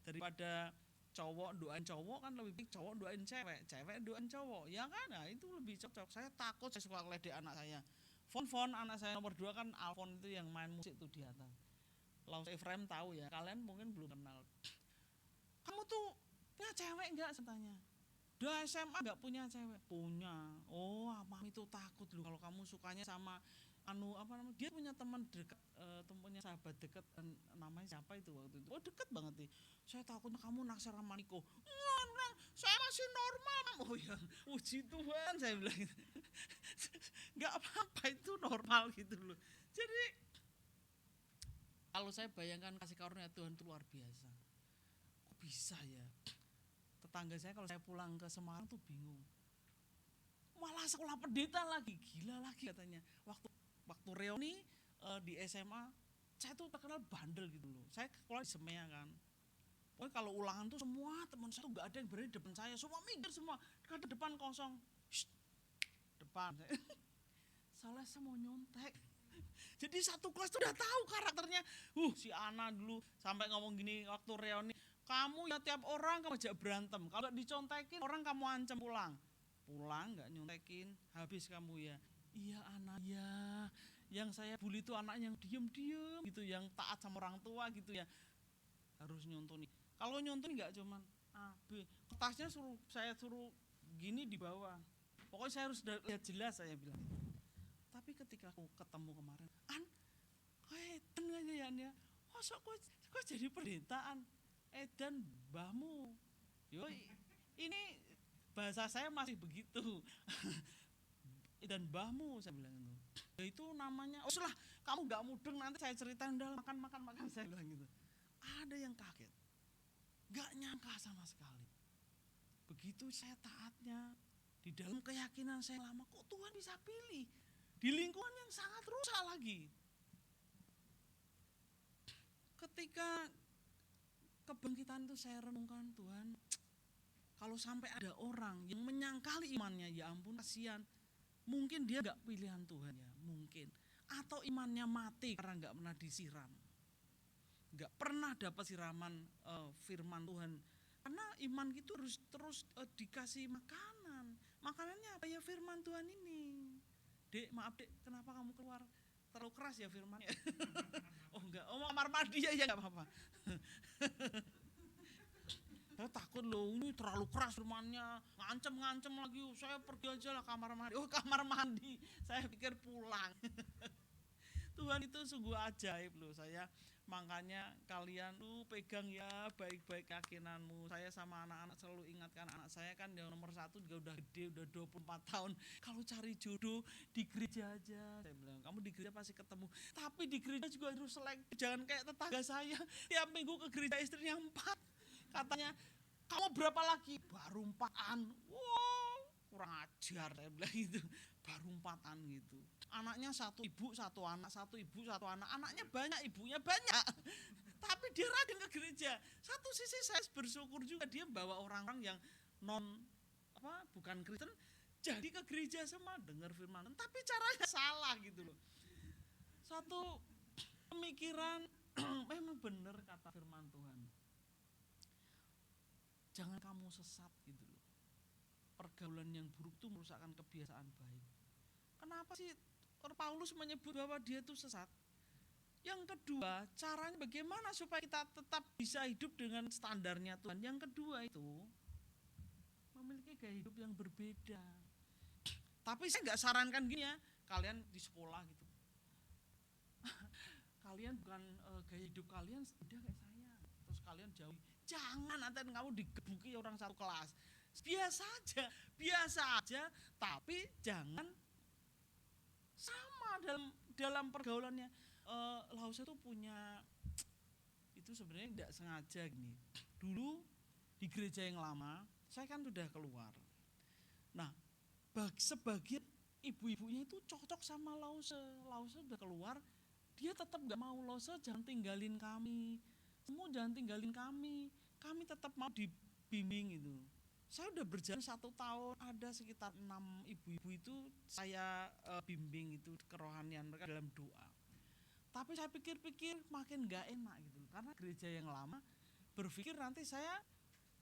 [SPEAKER 5] Daripada cowok doain cowok kan lebih baik cowok doain cewek, cewek doain cowok. Ya kan, nah itu lebih cocok. Saya takut saya suka ngeledek anak saya. Fon anak saya nomor 2 kan Alfon itu yang main musik tuh di atas. Laus Efraim tahu ya, kalian mungkin belum kenal. Kamu tuh punya cewek enggak katanya? Udah SMA enggak punya cewek? Punya. Oh, mami tuh takut loh kalau kamu sukanya sama dia punya teman dekat, temannya sahabat dekat, namanya siapa itu waktu itu? Oh deket banget nih. Saya takutnya kamu naksir sama Niko. Enggak, saya masih normal. Oh ya, puji Tuhan saya bilang gitu. Enggak apa-apa itu normal gitu loh. Jadi kalau saya bayangkan kasih karunia Tuhan itu luar biasa. Kok bisa ya? Tetangga saya kalau saya pulang ke Semarang tuh bingung. Malah sekolah pendeta lagi, gila lagi katanya. Waktu reuni di SMA, saya tuh terkenal bandel gitu loh. Saya sekolah di Semea kan. Pokoknya kalau ulangan tuh semua teman saya tuh gak ada yang berani depan saya. Semua minggir semua, ke depan kosong. Shh, depan. Salah saya mau nyontek. Jadi satu kelas tuh udah tahu karakternya. Si Ana dulu sampai ngomong gini waktu reuni. Kamu ya tiap orang kamu ajak berantem. Kalau dicontekin orang kamu ancam pulang. Pulang gak nyontekin, habis kamu ya. Iya Ana ya, yang saya bully itu anak yang diem-diem gitu, yang taat sama orang tua gitu ya. Harus nyontoni. Kalau nyontoni gak cuman A, B, kertasnya saya suruh gini di bawah. Pokoknya saya harus lihat jelas saya bilang. Tapi ketika aku ketemu kemarin, Edan aja ya, masa kok jadi penderitaan? Edan mbahmu. Yo, ini bahasa saya masih begitu. Dan mbahmu saya bilang itu. Ya itu namanya, lah kamu gak mudeng nanti saya ceritain udah makan saya bilang gitu. Ada yang kaget. Gak nyangka sama sekali. Begitu saya taatnya di dalam keyakinan saya lama, kok Tuhan bisa pilih di lingkungan yang sangat rusak lagi. Ketika kebangkitan itu saya renungkan, Tuhan, kalau sampai ada orang yang menyangkali imannya, ya ampun kasihan. Mungkin dia gak pilihan Tuhan ya, mungkin. Atau imannya mati karena gak pernah disiram. Gak pernah dapat siraman firman Tuhan. Karena iman itu harus terus dikasih makanan. Makanannya apa ya, firman Tuhan ini. Dek, maaf dek, kenapa kamu keluar? Terlalu keras ya firmannya. Oh enggak, kamar mandi ya gak apa-apa. Saya takut loh, ini terlalu keras firmannya, ngancem lagi, saya pergi aja lah kamar mandi. Oh kamar mandi, saya pikir pulang. Tuhan itu sungguh ajaib loh, saya makanya kalian tuh pegang ya baik-baik keyakinanmu. Saya sama anak-anak selalu ingatkan, anak saya kan yang nomor 1 juga udah gede, udah 24 tahun. Kalau cari jodoh di gereja aja, saya bilang kamu di gereja pasti ketemu. Tapi di gereja juga harus selektif, jangan kayak tetangga saya, tiap minggu ke gereja istrinya 4. Katanya, kamu berapa lagi? Baru 4-an. Wow, kurang ajar saya bilang gitu. Baru 4-an gitu. Anaknya 1 ibu 1 anak, 1 ibu 1 anak. Anaknya banyak, ibunya banyak. Tapi dia rajin ke gereja. Satu sisi saya bersyukur juga dia bawa orang-orang yang bukan Kristen, jadi ke gereja semua dengar firman. Tapi caranya salah gitu loh. Satu pemikiran memang benar kata firman Tuhan. jangan kamu sesat gitu loh. Pergaulan yang buruk tuh merusakkan kebiasaan baik. Kenapa sih Paulus menyebut bahwa dia itu sesat? Yang kedua, caranya bagaimana supaya kita tetap bisa hidup dengan standarnya Tuhan. Yang kedua itu memiliki gaya hidup yang berbeda. Tapi saya nggak sarankan gini ya, kalian di sekolah gitu. Kalian bukan gaya hidup kalian udah kayak saya. Terus kalian jauhi. Jangan nanti kamu digebuki orang satu kelas. Biasa aja, tapi jangan sama dalam pergaulannya. Lausa tuh punya, itu sebenarnya tidak sengaja gini. Dulu di gereja yang lama, saya kan sudah keluar. Nah, sebagian ibu-ibunya itu cocok sama Lausa. Lausa udah keluar, dia tetap gak mau. Lausa jangan tinggalin kami, semua jangan tinggalin kami tetap mau dibimbing itu. Saya udah berjalan 1 tahun, ada sekitar 6 ibu-ibu itu saya bimbing itu kerohanian mereka dalam doa. Tapi saya pikir-pikir makin gak enak gitu, karena gereja yang lama berpikir nanti saya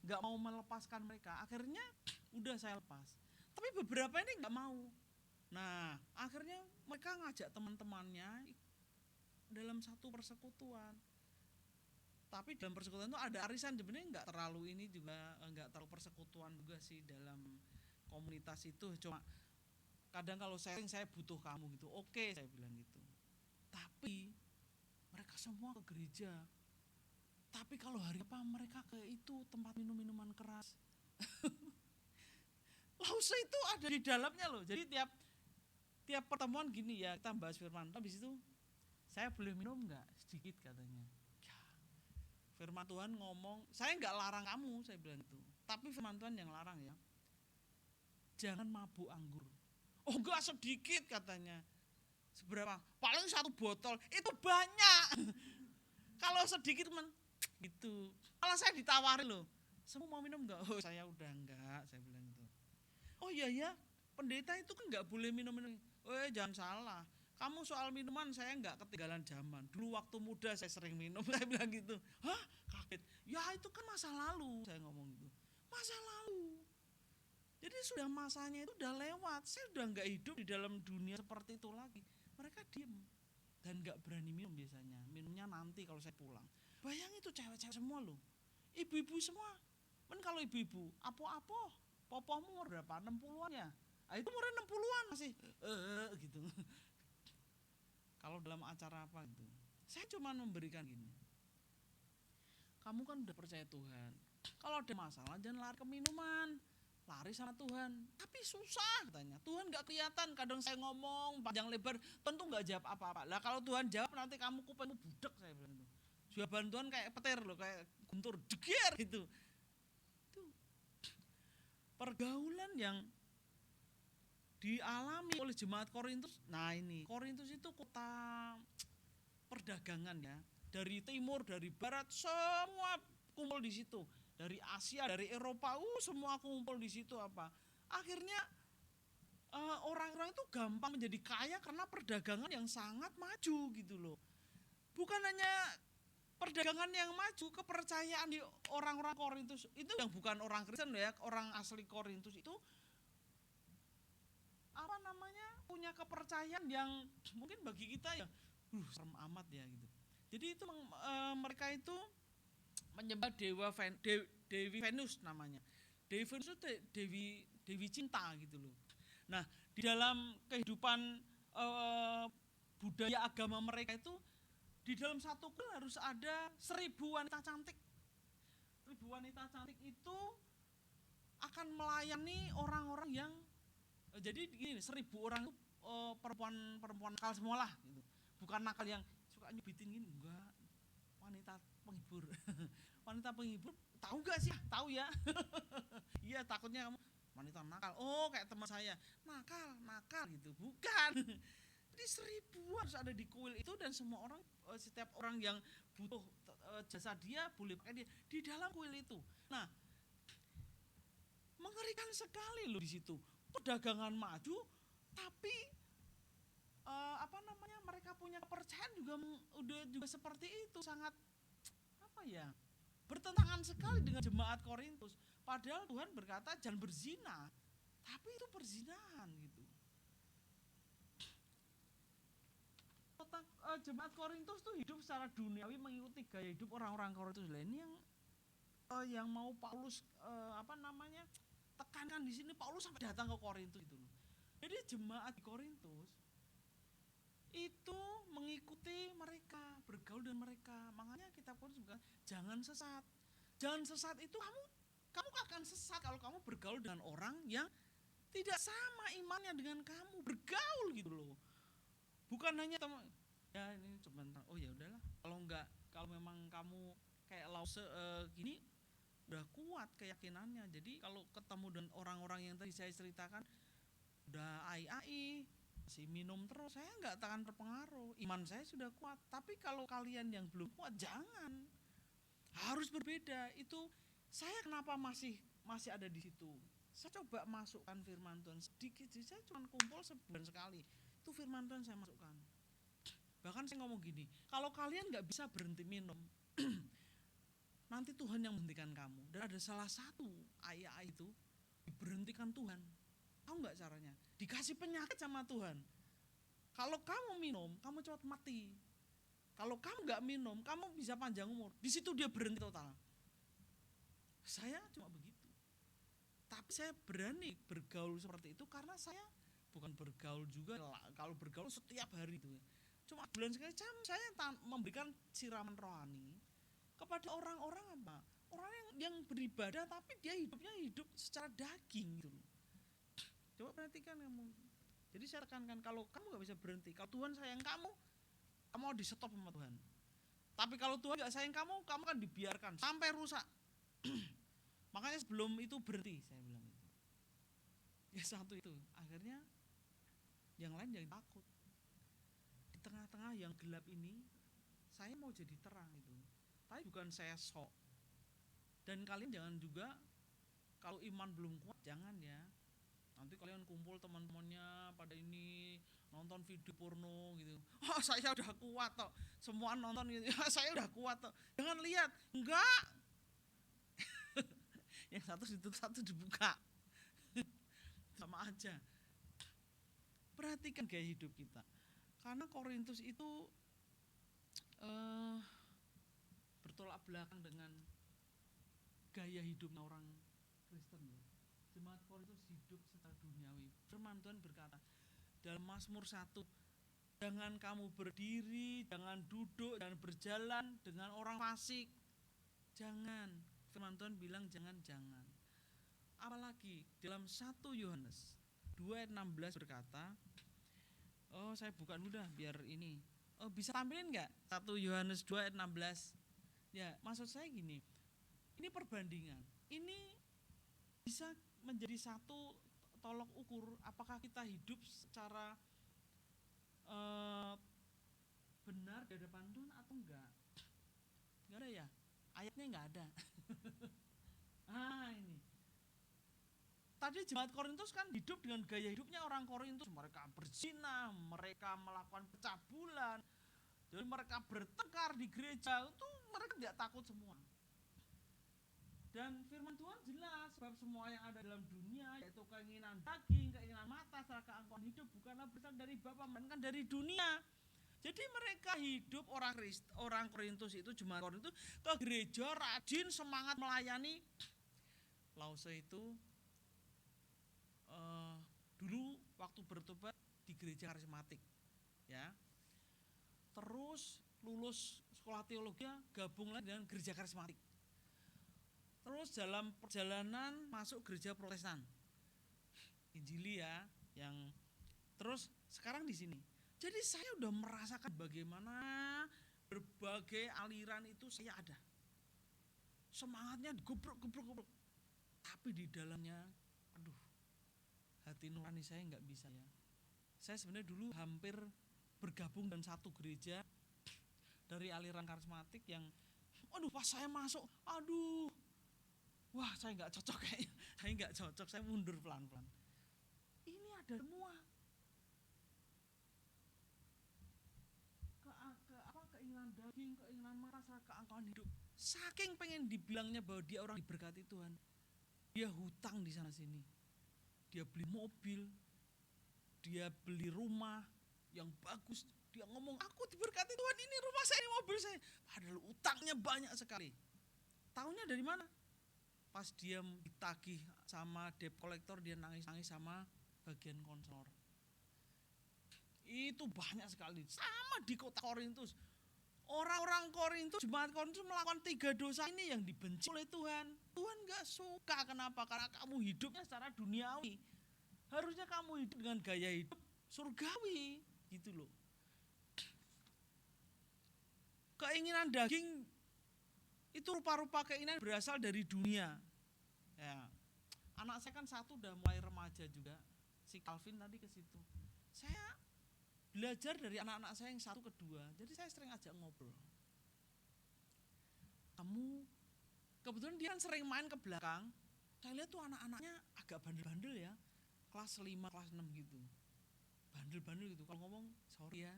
[SPEAKER 5] gak mau melepaskan mereka. Akhirnya udah saya lepas. Tapi beberapa ini gak mau. Nah akhirnya mereka ngajak teman-temannya dalam satu persekutuan. Tapi dalam persekutuan itu ada arisan, sebenarnya nggak terlalu ini juga nggak terlalu persekutuan juga sih dalam komunitas itu. Cuma kadang kalau sharing saya butuh kamu gitu, oke saya bilang gitu. Tapi mereka semua ke gereja. Tapi kalau hari apa mereka ke itu tempat minum-minuman keras. Lausa itu ada di dalamnya loh. Jadi tiap pertemuan gini ya, kita bahas firman. Habis itu saya boleh minum nggak? Sedikit katanya. Ya, firman Tuhan ngomong, saya nggak larang kamu, saya bilang itu. Tapi firman Tuhan yang larang ya. Jangan mabuk anggur. Oh enggak, sedikit katanya. Seberapa? Paling 1 botol. Itu banyak. Kalau sedikit gitu. Kalau saya ditawarin loh, semua mau minum enggak? Oh saya udah enggak, saya bilang gitu. Oh iya ya, pendeta itu kan enggak boleh minum-minum. Oh jangan salah, kamu soal minuman saya enggak ketinggalan zaman. Dulu waktu muda saya sering minum, saya bilang gitu. Hah? Kaget. Ya itu kan masa lalu, saya ngomong gitu. Masa lalu. Jadi sudah masanya itu udah lewat. Saya udah enggak hidup di dalam dunia seperti itu lagi. Mereka diem dan enggak berani minum biasanya. Minumnya nanti kalau saya pulang. Bayang itu cewek-cewek semua loh. Ibu-ibu semua. Kan kalau ibu-ibu, apa-apa, popomu umur berapa? 60-an ya? Nah, itu umurnya 60-an masih gitu. Kalau dalam acara apa gitu. Saya cuma memberikan gini. Kamu kan udah percaya Tuhan. Kalau ada masalah jangan lari ke minuman. Lari sama Tuhan, tapi susah katanya. Tuhan gak kelihatan, kadang saya ngomong panjang lebar, Tuhan tuh gak jawab apa-apa. Lah kalau Tuhan jawab nanti kamu kupingmu budek, saya bilang itu. Jawaban Tuhan kayak petir loh, kayak guntur, degier gitu. Itu pergaulan yang dialami oleh jemaat Korintus. Nah ini, Korintus itu kota perdagangan ya. Dari timur, dari barat, semua kumpul di situ. Dari Asia, dari Eropa, semua kumpul di situ apa? Akhirnya orang-orang itu gampang menjadi kaya karena perdagangan yang sangat maju gitu loh. Bukan hanya perdagangan yang maju, kepercayaan di orang-orang Korintus itu yang bukan orang Kristen ya, orang asli Korintus itu apa namanya punya kepercayaan yang mungkin bagi kita ya, serem amat ya gitu. Jadi itu mereka itu menyembah Dewi Venus namanya. Dewi Venus itu Dewi cinta gitu loh. Nah di dalam kehidupan budaya agama mereka itu di dalam satu kuil harus ada 1000 wanita cantik. 1000 wanita cantik itu akan melayani orang-orang yang jadi gini 1000 orang itu perempuan nakal semua lah gitu. Bukan nakal yang suka nyubitin gini, enggak. Wanita penghibur. Wanita penghibur tahu gak sih? Tahu ya. Iya takutnya kamu wanita nakal. Oh kayak teman saya nakal gitu. Bukan. Jadi 1000 harus ada di kuil itu dan semua orang setiap orang yang butuh jasa dia boleh pakai dia di dalam kuil itu. Nah mengerikan sekali loh di situ. Perdagangan maju tapi mereka punya kepercayaan juga udah juga seperti itu sangat apa ya bertentangan sekali dengan jemaat Korintus. Padahal Tuhan berkata jangan berzina, tapi itu perzinahan gitu. Jemaat Korintus tuh hidup secara duniawi mengikuti gaya hidup orang-orang Korintus lain yang mau Paulus tekankan di sini. Paulus sampai datang ke Korintus itu. Jadi jemaat di Korintus itu mengikuti mereka, bergaul dengan mereka. Makanya kitab Korintus bilang jangan sesat. Jangan sesat itu kamu akan sesat kalau kamu bergaul dengan orang yang tidak sama imannya dengan kamu, bergaul gitu loh. Bukan hanya ya ini sebentar, oh ya udahlah, kalau memang kamu kayak Lause gini udah kuat keyakinannya. Jadi kalau ketemu dengan orang-orang yang tadi saya ceritakan udah ai masih minum terus, saya nggak akan terpengaruh, iman saya sudah kuat. Tapi kalau kalian yang belum kuat jangan, harus berbeda. Itu saya kenapa masih ada di situ. Saya coba masukkan firman Tuhan sedikit, saya cuma kumpul sebulan sekali, itu firman Tuhan saya masukkan. Bahkan saya ngomong gini, kalau kalian gak bisa berhenti minum, nanti Tuhan yang menghentikan kamu. Dan ada salah satu ayat itu, diberhentikan Tuhan. Tahu gak caranya? Dikasih penyakit sama Tuhan. Kalau kamu minum, kamu cepat mati. Kalau kamu gak minum, kamu bisa panjang umur. Di situ dia berhenti total. Saya cuma begitu. Tapi saya berani bergaul seperti itu karena saya bukan bergaul juga, kalau bergaul setiap hari itu. Cuma bulan sekali saya memberikan siraman rohani kepada orang-orang apa? Orang yang beribadah tapi dia hidupnya hidup secara daging gitu. Coba perhatikan kamu. Jadi saya tekankan, kalau kamu gak bisa berhenti, kalau Tuhan sayang kamu mau di stop sama Tuhan. Tapi kalau Tuhan gak sayang kamu kan dibiarkan sampai rusak. Makanya sebelum itu berhenti, saya bilang itu. Ya satu itu, akhirnya yang lain jangan takut. Di tengah-tengah yang gelap ini, saya mau jadi terang itu. Tapi bukan saya sok. Dan kalian jangan juga, kalau iman belum kuat, jangan ya. Nanti kalian kumpul teman-temannya pada ini, nonton video porno gitu. Oh saya udah kuat toh, semua nonton gitu, saya udah kuat toh. Jangan lihat, enggak. Yang satu ditutup, satu dibuka. Sama aja. Perhatikan gaya hidup kita. Karena Korintus itu bertolak belakang dengan gaya hidupnya orang Kristen. Jemaat Korintus hidup secara duniawi. Firman Tuhan berkata dalam Mazmur 1, jangan kamu berdiri, jangan duduk, jangan berjalan dengan orang fasik. Jangan. Firman Tuhan bilang jangan. Apalagi dalam 1 Yohanes 2 ayat 16 berkata, oh saya buka dulu dah biar ini. Oh bisa tampilin gak? 1 Yohanes 2 ayat 16. Ya maksud saya gini, ini perbandingan. Ini bisa menjadi satu tolok ukur apakah kita hidup secara benar di hadapan Tuhan atau enggak. Enggak ada ya? Ayatnya enggak ada. Ini. Tadi jemaat Korintus kan hidup dengan gaya hidupnya orang Korintus. Mereka berzina, mereka melakukan pencabulan. Jadi mereka bertengkar di gereja, itu mereka tidak takut semua. Dan firman Tuhan jelas, sebab semua yang ada dalam dunia, yaitu keinginan daging, keinginan mata, serta keangkuhan hidup, bukanlah berasal dari Bapa, melainkan dari dunia. Jadi mereka hidup orang Korintus itu, jemaat Korintus ke gereja rajin, semangat melayani. Lause itu dulu waktu bertobat di gereja karismatik, ya. Terus lulus sekolah teologi, gabunglah dengan gereja karismatik. Terus dalam perjalanan masuk gereja Protestan, Injili ya, yang terus sekarang di sini. Jadi saya udah merasakan bagaimana berbagai aliran itu saya ada. Semangatnya gubruk. Tapi di dalamnya, aduh, hati nurani saya nggak bisa ya. Saya sebenarnya dulu hampir bergabung dengan satu gereja dari aliran karismatik yang, aduh pas saya masuk, aduh, wah saya nggak cocok kayaknya, saya mundur pelan-pelan. Ini ada semua. Keinginan daging, keinginan mata, keangkuhan hidup. Saking pengen dibilangnya bahwa dia orang diberkati Tuhan, dia hutang di sana sini. Dia beli mobil, dia beli rumah yang bagus. Dia ngomong, aku diberkati Tuhan, ini rumah saya, ini mobil saya. Padahal utangnya banyak sekali. Taunya dari mana? Pas dia ditagih sama debt collector, dia nangis-nangis sama bagian konselor. Itu banyak sekali. Sama di kota Korintus. Orang-orang Korintus, jemaat Korintus melakukan 3 dosa ini yang dibenci oleh Tuhan. Tuhan gak suka, kenapa? Karena kamu hidupnya secara duniawi. Harusnya kamu hidup dengan gaya hidup surgawi, gitu loh. Keinginan daging itu rupa-rupa keinginan berasal dari dunia. Ya. Anak saya kan satu udah mulai remaja juga, si Calvin tadi ke situ. Saya belajar dari anak-anak saya yang satu kedua, jadi saya sering ajak ngobrol. Kebetulan dia kan sering main ke belakang, saya lihat tuh anak-anaknya agak bandel-bandel ya, kelas 5, kelas 6 gitu. Bandel-bandel gitu, kalau ngomong sorry ya.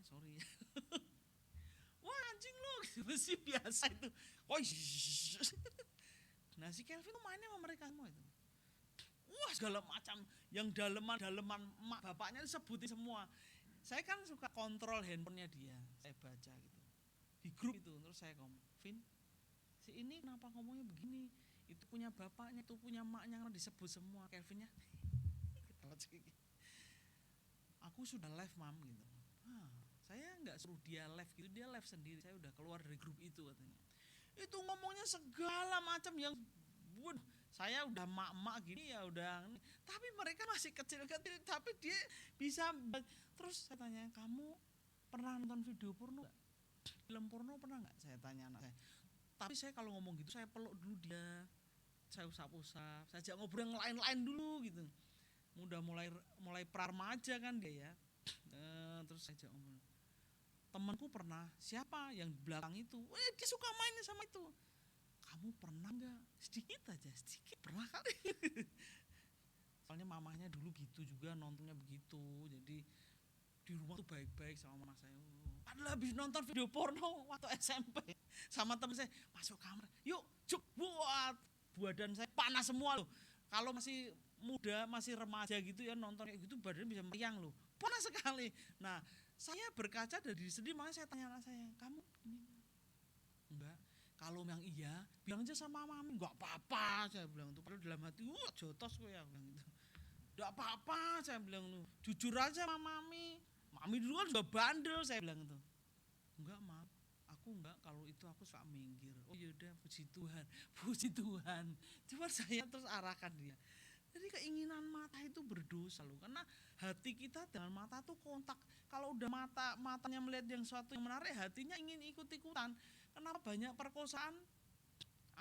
[SPEAKER 5] Wah anjing lu, mesti biasa itu. Nah si Kelvin tuh mainnya sama mereka semua itu. Wah segala macam, yang daleman mak bapaknya disebutin semua. Saya kan suka kontrol handphonenya dia, saya baca gitu. Di grup itu, terus saya ngomong, Vin, si ini kenapa ngomongnya begini? Itu punya bapaknya, itu punya maknya, kan disebut semua. Kelvinnya, aku sudah live mam gitu. Saya nggak suruh dia live gitu, dia live sendiri. Saya udah keluar dari grup itu katanya. Itu ngomongnya segala macam yang saya udah mak-mak gini ya udah, tapi mereka masih kecil-kecil, tapi dia bisa. Terus saya tanya, kamu pernah nonton video porno gak? Film porno pernah gak? Saya tanya anak saya. Tapi saya kalau ngomong gitu saya peluk dulu dia, saya usap-usap, saya ajak ngobrol yang lain-lain dulu gitu. Udah mulai pra-remaja kan dia ya. Terus saya ajak ngobrol. Temanku pernah, siapa yang di belakang itu? Dia suka mainnya sama itu. Kamu pernah gak? Sedikit aja, sedikit pernah kali. Soalnya mamahnya dulu gitu juga, nontonnya begitu. Jadi di rumah tuh baik-baik sama mama saya. Padahal habis nonton video porno waktu SMP sama temen saya, masuk kamar, yuk cuk, buat badan saya panas semua loh. Kalau masih muda, masih remaja gitu ya, nonton kayak gitu badan bisa meriang loh, panas sekali. Nah saya berkaca dari diri sendiri, makanya saya tanya anak saya, kamu ini enggak? Kalau yang iya, bilang aja sama mami, enggak apa-apa saya bilang tuh. Padahal dalam hati, jotos kok ya bilang gitu. Enggak apa-apa saya bilang tuh, jujur aja sama mami. Mami dulu kan juga bandel saya bilang itu. Enggak mam, aku enggak, kalau itu aku suka minggir. Oh yaudah, puji Tuhan, puji Tuhan. Cuma saya terus arahkan dia. Jadi keinginan mata itu berdosa loh, karena hati kita dengan mata tuh kontak. Kalau udah matanya melihat yang suatu yang menarik, hatinya ingin ikut-ikutan. Kenapa banyak perkosaan?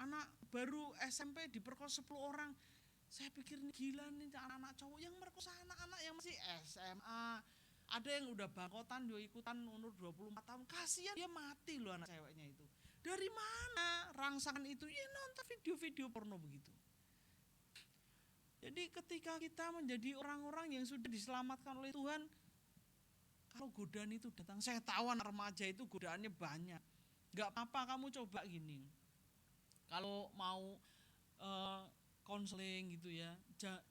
[SPEAKER 5] Anak baru SMP diperkosa 10 orang. Saya pikir ini gila nih anak-anak cowok yang merkosa anak-anak yang masih SMA. Ada yang udah bangkotan, dia ikutan umur 24 tahun. Kasihan dia mati loh anak ceweknya itu. Dari mana rangsangan itu? Ya nonton video-video porno begitu. Jadi ketika kita menjadi orang-orang yang sudah diselamatkan oleh Tuhan, kalau godaan itu datang, saya tahu anak remaja itu godaannya banyak. Gak apa-apa kamu coba gini. Kalau mau konseling gitu ya,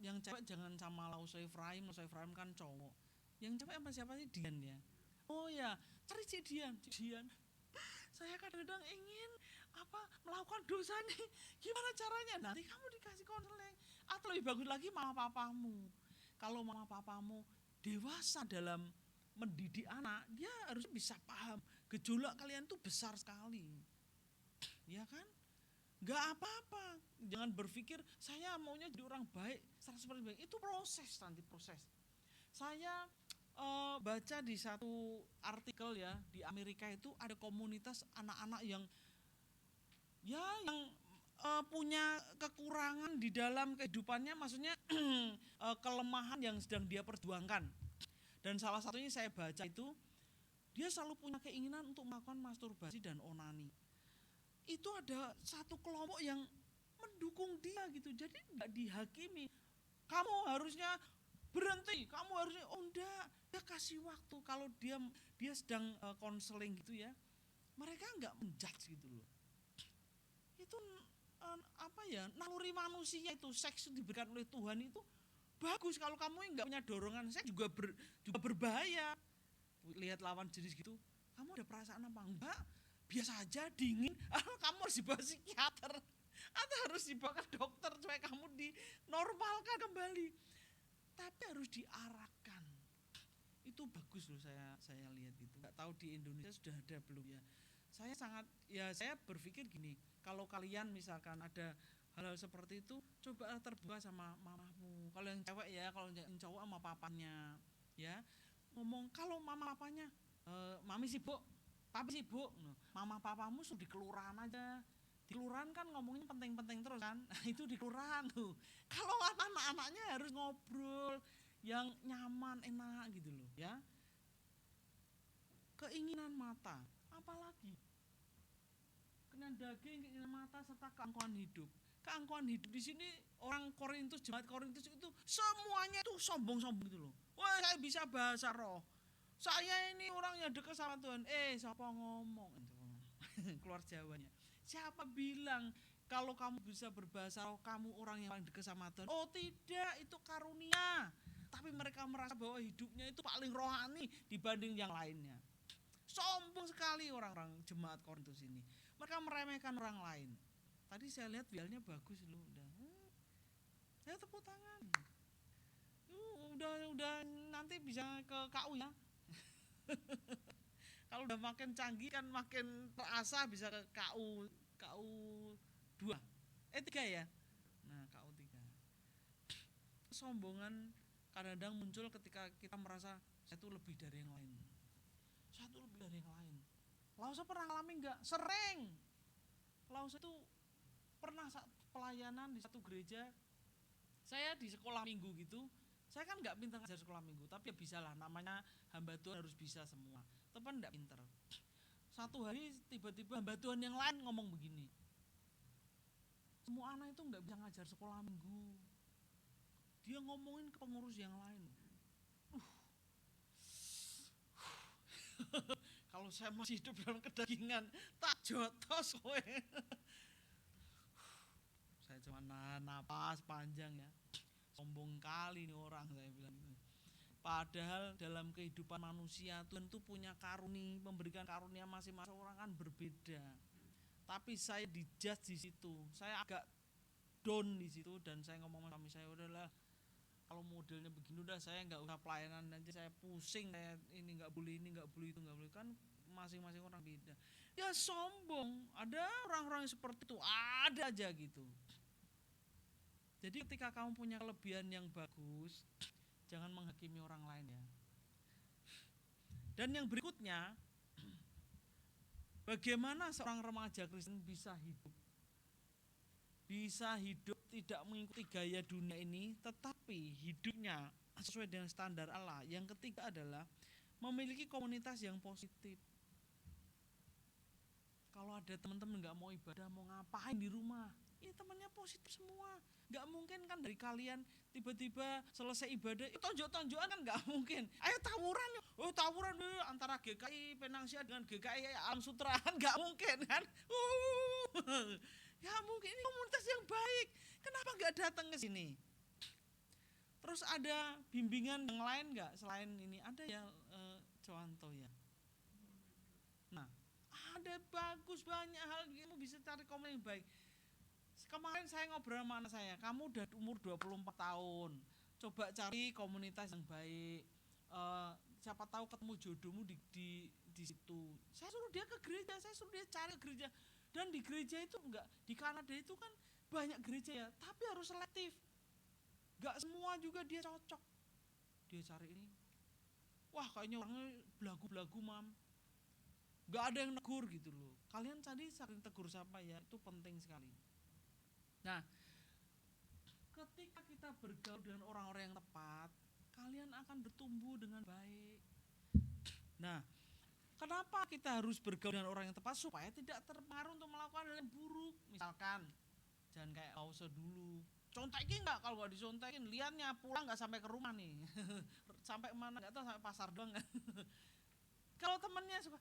[SPEAKER 5] yang cewek jangan sama Lausa Efraim kan cowok. Yang cewek apa siapa sih? Dian ya. Oh ya, cari si Dian. Saya kadang-kadang ingin melakukan dosa nih. Gimana caranya? Nanti kamu dikasih konseling. Atau lebih bagus lagi mama papamu. Kalau mama papamu dewasa dalam mendidik anak, dia harus bisa paham gejolak kalian tuh besar sekali. Ya kan? Gak apa-apa. Jangan berpikir saya maunya jadi orang baik, 100% baik. Itu proses. Saya baca di satu artikel ya, di Amerika itu ada komunitas anak-anak yang punya kekurangan di dalam kehidupannya, maksudnya kelemahan yang sedang dia perjuangkan. Dan salah satunya saya baca itu, dia selalu punya keinginan untuk melakukan masturbasi dan onani. Itu ada satu kelompok yang mendukung dia gitu, jadi nggak dihakimi. Kamu harusnya berhenti, kamu harusnya, oh enggak, dia kasih waktu. Kalau dia sedang konseling gitu ya, mereka nggak menjudge gitu loh. itu naluri manusia itu, seks itu diberikan oleh Tuhan itu bagus. Kalau kamu nggak punya dorongan seks juga berbahaya. Lihat lawan jenis gitu, kamu ada perasaan apa? Enggak, biasa aja, dingin. Kamu harus dibawa psikiater atau harus dibawa ke dokter supaya kamu dinormalkan kembali. Tapi harus diarahkan. Itu bagus loh, saya lihat itu. Nggak tahu di Indonesia sudah ada belum ya. Saya berpikir gini, kalau kalian misalkan ada hal-hal seperti itu, coba terbuka sama mamamu. Kalau yang cewek ya, kalau yang cowok sama papanya, ya ngomong. Kalau mama papanya, mami sibuk, papi sibuk, mama papamu suruh di kelurahan aja. Di kelurahan kan ngomongnya penting-penting terus kan, itu di kelurahan tuh. Kalau anak-anaknya harus ngobrol yang nyaman, enak gitu loh, ya. Keinginan mata, apalagi keinginan daging, keinginan mata, serta keangkuhan hidup. Keangkuhan hidup di sini orang Korintus, jemaat Korintus itu semuanya itu sombong-sombong gitu loh. Wah, saya bisa bahasa roh. Saya ini orang yang dekat sama Tuhan. Siapa ngomong? Keluar Jawanya. Siapa bilang kalau kamu bisa berbahasa roh, kamu orang yang paling dekat sama Tuhan? Oh tidak, itu karunia. Tapi mereka merasa bahwa hidupnya itu paling rohani dibanding yang lainnya. Sombong sekali orang-orang jemaat Korintus ini. Mereka meremehkan orang lain. Tadi saya lihat bialnya bagus loh, udah. Saya tepuk tangan. Udah nanti bisa ke KU ya. Kalau udah makin canggih kan makin terasa bisa ke KU 2. 3 ya. Nah, KU 3. Kesombongan kadang-kadang muncul ketika kita merasa saya itu lebih dari yang lain. Saya itu lebih dari yang lain. Lausa pernah ngalami enggak? Sering. Lausa itu pernah saat pelayanan di satu gereja, saya di sekolah minggu gitu, saya kan enggak pintar ngajar sekolah minggu, tapi ya bisa lah, namanya hamba Tuhan harus bisa semua. Teman enggak pintar. Satu hari tiba-tiba hamba Tuhan yang lain ngomong begini, semua anak itu enggak bisa ngajar sekolah minggu. Dia ngomongin ke pengurus yang lain. Kalau saya masih hidup dalam kedagingan, tak jotos kowe. Saya cuma nahan napas panjang ya. Sombong kali nih orang, saya bilang gitu. Padahal dalam kehidupan manusia Tuhan itu punya karunia, memberikan karunia masing-masing orang kan berbeda. Tapi saya dijudge di situ. Saya agak down di situ dan saya ngomong sama suami saya, udahlah kalau modelnya begini udah saya nggak usah pelayanan aja, saya pusing, saya ini nggak boleh itu nggak boleh, kan masing-masing orang beda. Ya sombong, ada orang-orang yang seperti itu, ada aja gitu. Jadi ketika kamu punya kelebihan yang bagus, jangan menghakimi orang lain ya. Dan yang berikutnya, bagaimana seorang remaja Kristen bisa hidup tidak mengikuti gaya dunia ini, tetapi hidupnya sesuai dengan standar Allah. Yang ketiga adalah memiliki komunitas yang positif. Kalau ada teman-teman nggak mau ibadah, mau ngapain di rumah, ini temannya positif semua. Nggak mungkin kan dari kalian tiba-tiba selesai ibadah, itu tonjok-tonjokan kan nggak mungkin. Ayo tawuran, tawuran antara GKI Penangsia dengan GKI Alam Sutra, kan nggak mungkin kan. Ya mungkin ini komunitas yang baik, kenapa nggak datang ke sini? Terus ada bimbingan yang lain nggak selain ini? Ada ya, contoh ya. Nah, ada bagus banyak hal kamu bisa cari komunitas yang baik. Kemarin saya ngobrol sama anak saya, kamu udah umur 24 tahun, coba cari komunitas yang baik. Siapa tahu ketemu jodohmu di situ. Saya suruh dia ke gereja, saya suruh dia cari ke gereja. Dan di gereja itu enggak, di Kanada itu kan banyak gereja ya, tapi harus selektif. Enggak semua juga dia cocok. Dia cari ini, wah kayaknya orangnya belagu-belagu mam. Enggak ada yang negur gitu loh. Kalian tadi saling tegur siapa ya, itu penting sekali. Nah, ketika kita bergaul dengan orang-orang yang tepat, kalian akan bertumbuh dengan baik. Nah, kenapa kita harus bergaul dengan orang yang tepat? Supaya tidak terpengaruh untuk melakukan hal yang buruk. Misalkan, jangan kayak Lause dulu. Contekin nggak? Kalau nggak disontekin, liatnya pulang nggak sampai ke rumah nih. Sampai mana? Nggak tahu, sampai pasar doang kan. Kalau temennya suka,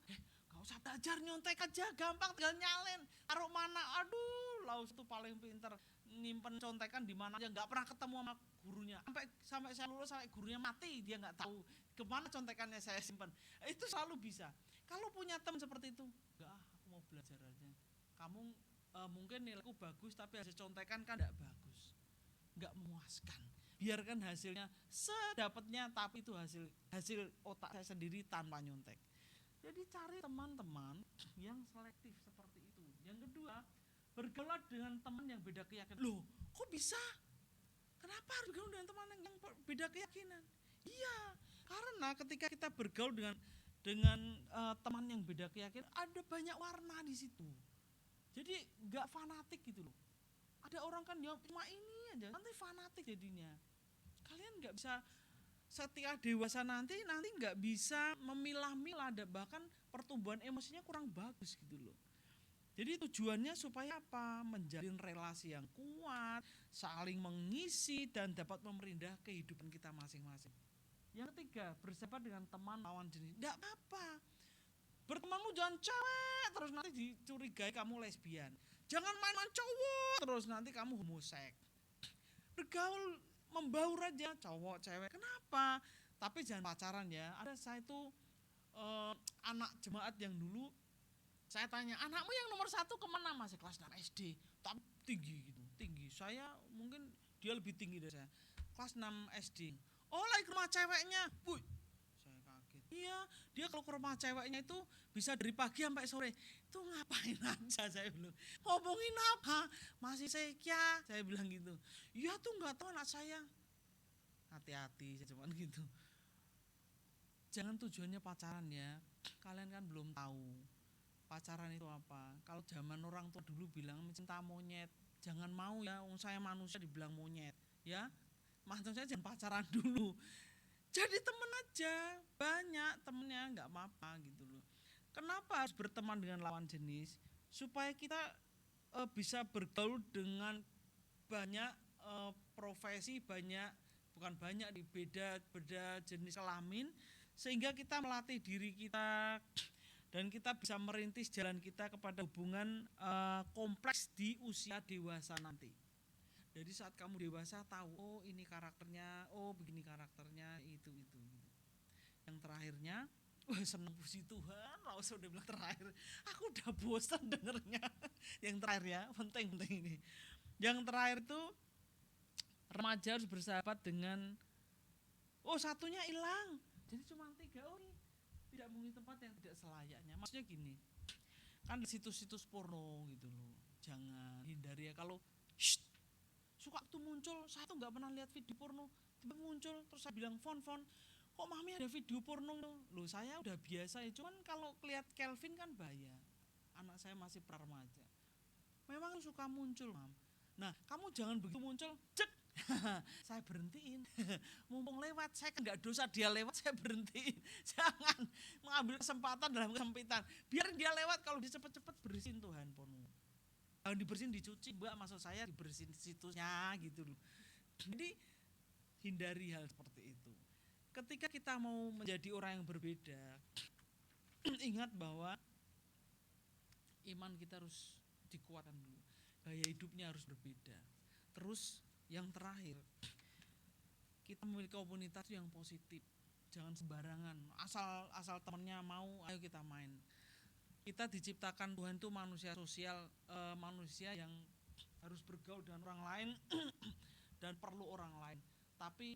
[SPEAKER 5] Nggak usah belajar, nyontek aja, gampang, tinggal nyalin. Taruh mana, aduh, Laus itu paling pinter. Nyimpen contekan di mana aja, nggak pernah ketemu sama gurunya. Sampai saya lulus, sampai gurunya mati, dia nggak tahu kemana contekannya saya simpan. Itu selalu bisa. Kalau punya teman seperti itu, enggak, aku mau belajar aja. Kamu mungkin nilaiku bagus, tapi hasil contekan kan nggak bagus, nggak memuaskan. Biarkan hasilnya sedapatnya, tapi itu hasil otak saya sendiri tanpa nyontek. Jadi cari teman-teman yang selektif seperti itu. Yang kedua, bergaul dengan teman yang beda keyakinan. Loh, kok bisa? Kenapa harus bergaul dengan teman yang beda keyakinan? Iya, karena ketika kita bergaul dengan teman yang beda keyakinan, ada banyak warna di situ. Jadi nggak fanatik gitu loh. Ada orang kan yang cuma ini aja, nanti fanatik jadinya. Kalian nggak bisa, setelah dewasa nanti nggak bisa memilah-milah, bahkan pertumbuhan emosinya kurang bagus gitu loh. Jadi tujuannya supaya apa? Menjalin relasi yang kuat, saling mengisi dan dapat memperindah kehidupan kita masing-masing. Yang ketiga, bersahabat dengan teman lawan jenis. Tidak apa-apa. Bertemanmu jangan cewek terus nanti dicurigai kamu lesbian. Jangan main-main cowok terus nanti kamu homoseks. Bergaul, membaur aja, cowok, cewek. Kenapa? Tapi jangan pacaran ya. Ada saya itu anak jemaat yang dulu, saya tanya, anakmu yang nomor 1 kemana? Masih kelas 6 SD. Tapi tinggi gitu, tinggi. Saya mungkin dia lebih tinggi dari saya. Kelas 6 SD. Oh, lagi ke rumah ceweknya. Wuih, saya kaget. Iya, dia kalau ke rumah ceweknya itu bisa dari pagi sampai sore. Itu ngapain aja, saya bilang. Ngomongin apa? Masih sekya, saya bilang gitu. Iya tuh nggak tahu anak saya. Hati-hati, saya cuman gitu. Jangan tujuannya pacaran ya. Kalian kan belum tahu pacaran itu apa. Kalau zaman orang tua dulu bilang cinta monyet, jangan mau ya, saya manusia dibilang monyet, ya. Maksud saya jangan pacaran dulu. Jadi temen aja, banyak temennya, nggak apa-apa gitu loh. Kenapa harus berteman dengan lawan jenis? Supaya kita bisa bergaul dengan banyak profesi, beda jenis kelamin, sehingga kita melatih diri kita dan kita bisa merintis jalan kita kepada hubungan kompleks di usia dewasa nanti. Jadi saat kamu dewasa tahu, oh ini karakternya, oh begini karakternya, itu. Yang terakhirnya, senang puji Tuhan, Laus udah bilang terakhir, aku udah bosan dengernya. Yang terakhir ya, penting ini. Yang terakhir itu, remaja harus bersahabat dengan, oh satunya hilang, jadi cuma 3, oh ini tidak menghuni tempat yang tidak selayaknya. Maksudnya gini, kan di situs-situs porno gitu loh, jangan hindari ya. Kalau suka tuh muncul, saya tuh nggak pernah lihat video porno, tiba muncul terus saya bilang Fon, kok mami ada video porno loh? Saya udah biasa ya, cuman kalau lihat Kelvin kan bahaya, anak saya masih remaja, memang suka muncul mam. Nah kamu jangan begitu muncul, cek saya berhentiin, mumpung lewat, saya kan nggak dosa dia lewat, saya berhentiin. Jangan mengambil kesempatan dalam kesempitan, biar dia lewat, kalau dia cepet-cepet bersihin tuh handphone. Kalau dibersihin, dicuci, mbak, maksud saya dibersihin situsnya gitu loh. Jadi hindari hal seperti itu. Ketika kita mau menjadi orang yang berbeda, ingat bahwa iman kita harus dikuatkan dulu, gaya hidupnya harus berbeda. Terus yang terakhir, kita memiliki komunitas yang positif, jangan sembarangan, asal temennya mau, ayo kita main. Kita diciptakan Tuhan itu manusia sosial, manusia yang harus bergaul dengan orang lain dan perlu orang lain. Tapi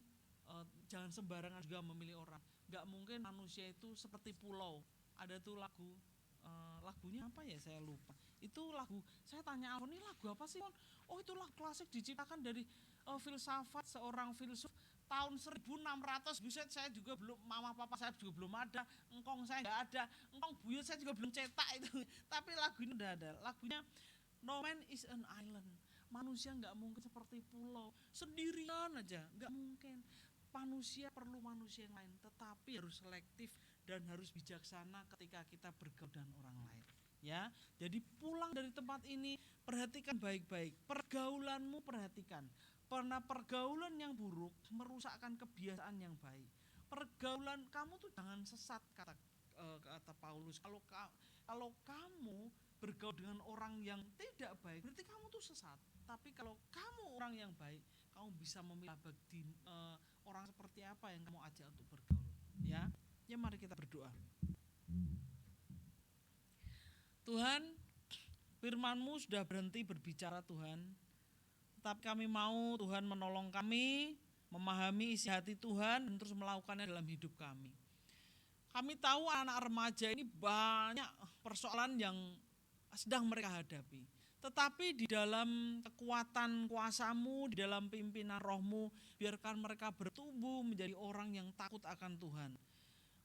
[SPEAKER 5] jangan sembarangan juga memilih orang. Gak mungkin manusia itu seperti pulau. Ada tuh lagunya apa ya, saya lupa. Itu lagu, saya tanya Alfon, ini lagu apa sih? Oh itu lagu klasik diciptakan dari filsafat seorang filsuf tahun 1600, buset, saya juga belum, mama papa saya juga belum ada, engkong saya nggak ada, engkong buyut saya juga belum cetak itu. Tapi lagu ini udah ada, lagunya No Man is an Island. Manusia nggak mungkin seperti pulau, sendirian aja, nggak mungkin. Manusia perlu manusia yang lain, tetapi harus selektif dan harus bijaksana ketika kita bergaul dengan orang lain. Ya, jadi pulang dari tempat ini, perhatikan baik-baik, pergaulanmu perhatikan. Karena pergaulan yang buruk merusakkan kebiasaan yang baik. Pergaulan kamu tuh jangan sesat, kata Paulus. Kalau kamu bergaul dengan orang yang tidak baik, berarti kamu tuh sesat. Tapi kalau kamu orang yang baik, kamu bisa memilah orang seperti apa yang kamu ajak untuk bergaul. Ya mari kita berdoa. Tuhan, firman-Mu sudah berhenti berbicara Tuhan. Tetapi kami mau Tuhan menolong kami, memahami isi hati Tuhan dan terus melakukannya dalam hidup kami. Kami tahu anak remaja ini banyak persoalan yang sedang mereka hadapi. Tetapi di dalam kekuatan kuasa-Mu, di dalam pimpinan Roh-Mu, biarkan mereka bertumbuh menjadi orang yang takut akan Tuhan.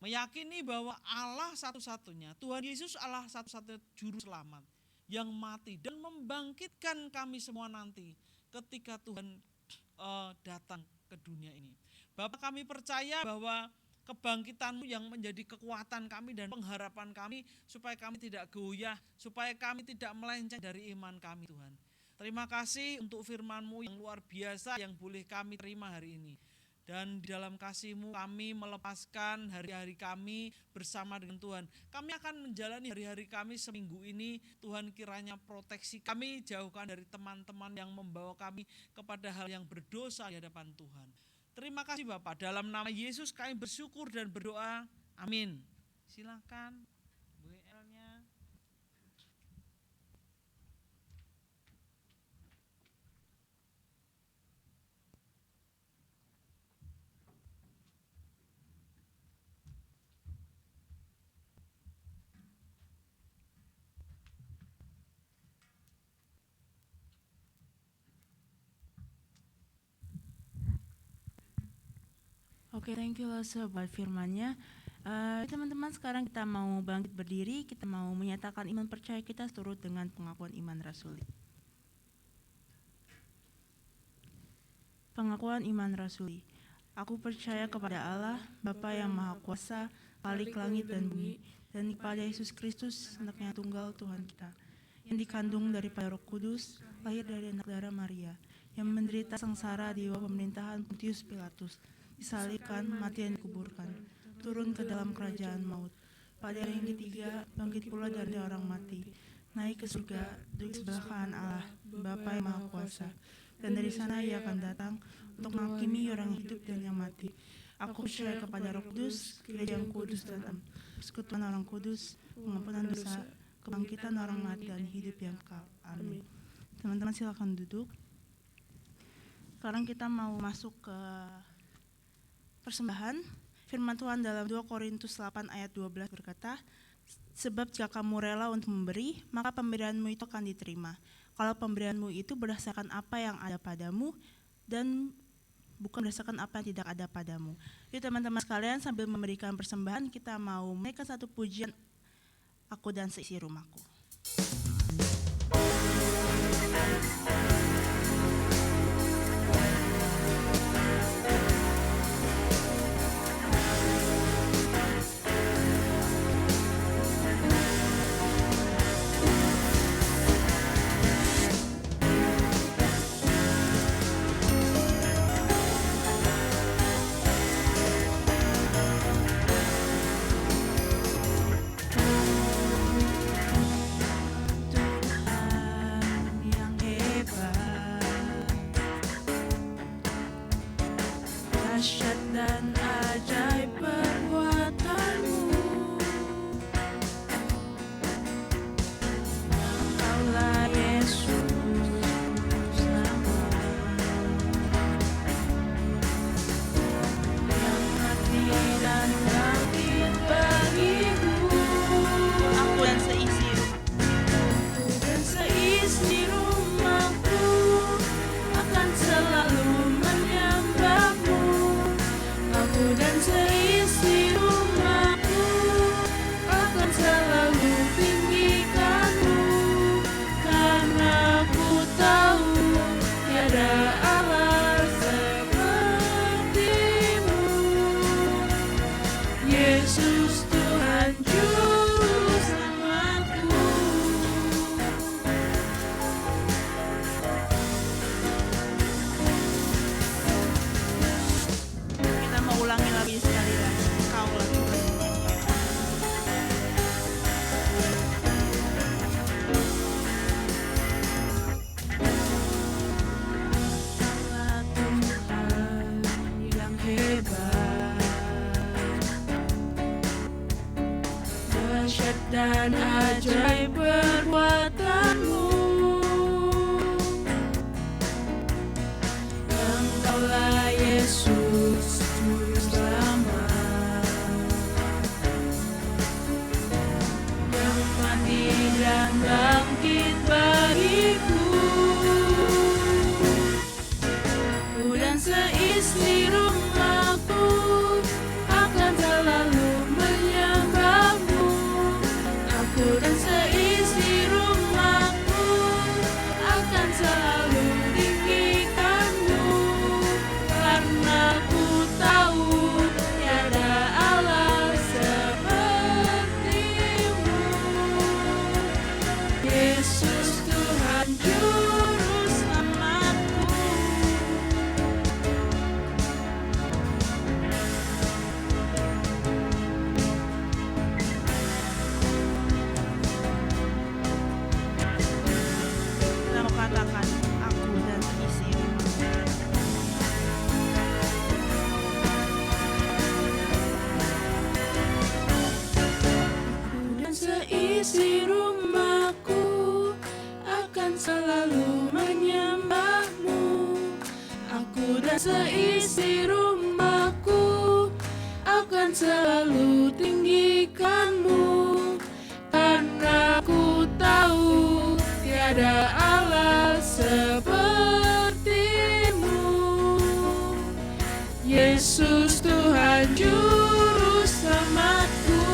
[SPEAKER 5] Meyakini bahwa Allah satu-satunya, Tuhan Yesus Allah satu-satunya juru selamat yang mati dan membangkitkan kami semua nanti ketika Tuhan datang ke dunia ini. Bapak, kami percaya bahwa kebangkitan-Mu yang menjadi kekuatan kami dan pengharapan kami supaya kami tidak goyah, supaya kami tidak melenceng dari iman kami Tuhan. Terima kasih untuk firman-Mu yang luar biasa yang boleh kami terima hari ini. Dan di dalam kasih-Mu kami melepaskan hari-hari kami bersama dengan Tuhan. Kami akan menjalani hari-hari kami seminggu ini. Tuhan kiranya proteksi kami, jauhkan dari teman-teman yang membawa kami kepada hal yang berdosa di hadapan Tuhan. Terima kasih Bapak, dalam nama Yesus kami bersyukur dan berdoa. Amin. Silakan WL-nya.
[SPEAKER 2] Oke, thank you Lasa buat firman-Nya. Teman-teman, sekarang kita mau bangkit berdiri, kita mau menyatakan iman percaya kita seturut dengan pengakuan iman rasuli. Pengakuan iman rasuli. Aku percaya kepada Allah, Bapa yang Maha Kuasa, Khalik langit dan bumi, dan kepada Yesus Kristus, anaknya tunggal Tuhan kita, yang dikandung daripada Roh Kudus, lahir dari anak darah Maria, yang menderita sengsara di bawah pemerintahan Pontius Pilatus, disalibkan, mati dan dikuburkan, turun ke dalam kerajaan maut. Pada hari yang ketiga, bangkit pula dari orang mati, naik ke surga, duduk sebelah kanan Allah, Bapa yang Maha Kuasa, dan dari sana Ia akan datang untuk menghakimi orang hidup dan yang mati. Aku percaya kepada Roh Kudus, gereja yang kudus dan persekutuan orang kudus, pengampunan dosa, kebangkitan orang mati dan hidup yang kekal. Amin. Teman-teman silakan duduk. Sekarang kita mau masuk ke persembahan. Firman Tuhan dalam 2 Korintus 8 ayat 12 berkata, sebab jika kamu rela untuk memberi, maka pemberianmu itu akan diterima. Kalau pemberianmu itu berdasarkan apa yang ada padamu dan bukan berdasarkan apa yang tidak ada padamu. Yuk teman-teman sekalian, sambil memberikan persembahan, kita mau menaikkan satu pujian, Aku dan Seisi Rumahku.
[SPEAKER 4] dan ajaib perbuatanmu. Engkaulah Yesus Juru Selamat, yang mati dan bangkit bagiku. Aku dan seisi rumahku akan selalu menyembahmu. Aku dan seisi rumahku akan selalu tinggikanmu, karena ku tahu tiada Allah sepertimu. Yesus Tuhan Juru Selamatku.
[SPEAKER 2] Kita mau katakan aku dan seisi rumahku.
[SPEAKER 4] Aku dan seisi rumahku akan selalu menyembahmu. Aku dan seisi rumahku akan selalu tinggikanmu, karena ku tahu tiada Allah sepertimu. Yesus Tuhan Juru Selamatku.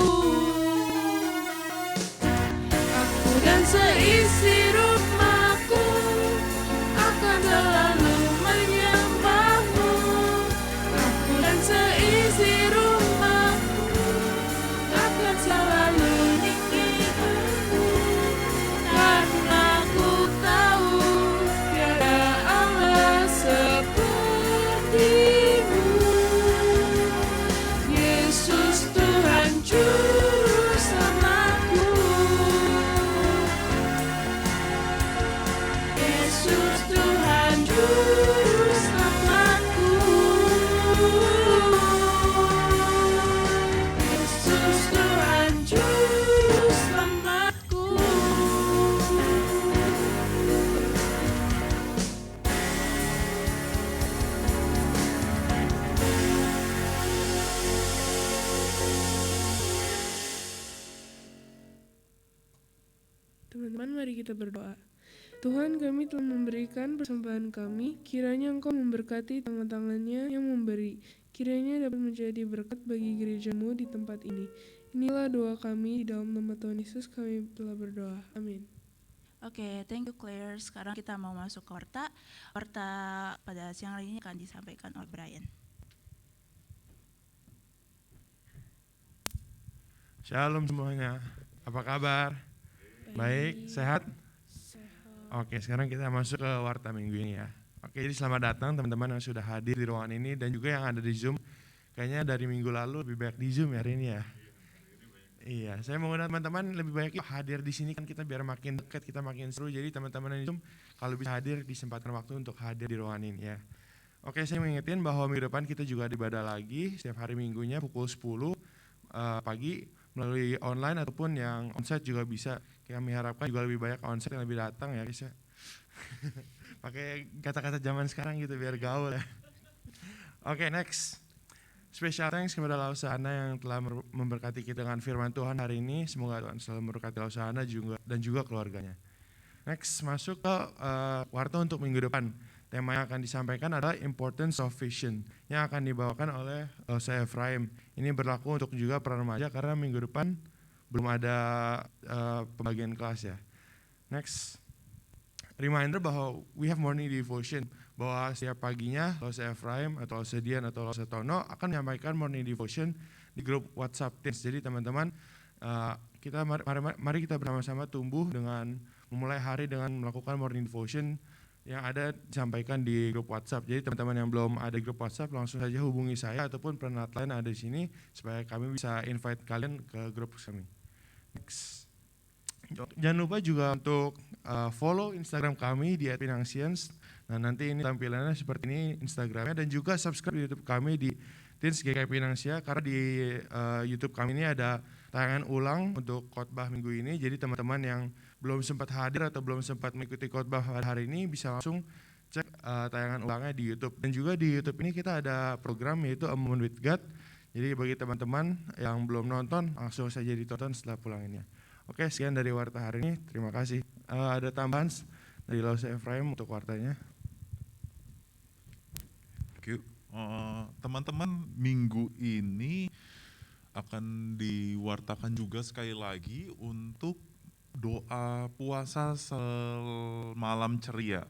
[SPEAKER 4] Aku dan seisi rumahku akan selalu menyembahmu. Aku dan seisi rumahku akan selalu tinggikanmu, karena ku tahu tiada Allah sepertimu. Yesus Tuhan Juru Selamatku. Yesus Tuhan Juru Selamatku. Yesus Tuhan Juru Selamatku.
[SPEAKER 6] Teman-teman, mari kita berdoa. Tuhan, kami telah memberikan persembahan kami, kiranya Engkau memberkati tangan-tangannya yang memberi, kiranya dapat menjadi berkat bagi gerejamu di tempat ini. Inilah doa kami, di dalam nama Tuhan Yesus kami telah berdoa. Amin.
[SPEAKER 2] Oke, thank you Claire. Sekarang kita mau masuk ke warta. Warta pada siang hari ini akan disampaikan oleh Brian.
[SPEAKER 7] Shalom semuanya, apa kabar? Baik, sehat? Oke, sekarang kita masuk ke warta minggu ini ya. Oke, jadi selamat datang teman-teman yang sudah hadir di ruangan ini dan juga yang ada di Zoom. Kayaknya dari minggu lalu lebih banyak di Zoom ya hari ini ya. Iya, saya mengundang teman-teman lebih banyak hadir di sini kan kita biar makin dekat, kita makin seru. Jadi teman-teman yang di Zoom kalau bisa hadir disempatkan waktu untuk hadir di ruangan ini ya. Oke, saya mengingatkan bahwa minggu depan kita juga ada ibadah lagi setiap hari minggunya pukul 10 pagi melalui online ataupun yang onsite juga bisa. Kami harapkan juga lebih banyak onsite yang lebih datang ya guys ya. Pakai kata-kata zaman sekarang gitu biar gaul ya. Oke, next. Special thanks kepada Lausana yang telah memberkati kita dengan firman Tuhan hari ini. Semoga Tuhan selalu memberkati Lausana dan juga keluarganya. Next, masuk ke warta untuk minggu depan. Tema yang akan disampaikan adalah Importance of Vision yang akan dibawakan oleh Lausa Ephraim. Ini berlaku untuk juga para remaja karena minggu depan belum ada pembagian kelas ya. Next, reminder bahwa we have morning devotion, bahwa setiap paginya Lausa Ephraim atau Lausa Dian atau Lausa Tono akan menyampaikan morning devotion di grup WhatsApp Teens. Jadi teman-teman, mari kita bersama-sama tumbuh dengan memulai hari dengan melakukan morning devotion yang ada disampaikan di grup WhatsApp. Jadi teman-teman yang belum ada grup WhatsApp langsung saja hubungi saya ataupun penaat lain ada di sini supaya kami bisa invite kalian ke grup kami. Next. Jangan lupa juga untuk follow Instagram kami di @pinangsians. Nah, nanti ini tampilannya seperti ini Instagramnya, dan juga subscribe di YouTube kami di Teens GKI Pinangsia, karena di YouTube kami ini ada tayangan ulang untuk khotbah minggu ini. Jadi teman-teman yang belum sempat hadir atau belum sempat mengikuti khotbah hari ini bisa langsung cek tayangan ulangnya di YouTube. Dan juga di YouTube ini kita ada program yaitu A Moment with God. Jadi bagi teman-teman yang belum nonton langsung saja ditonton setelah pulang ini. Oke, sekian dari warta hari ini. Terima kasih. Ada tambahan dari Lause Efraim untuk wartanya.
[SPEAKER 1] Thank you. Teman-teman, minggu ini akan diwartakan juga sekali lagi untuk doa puasa semalam ceria.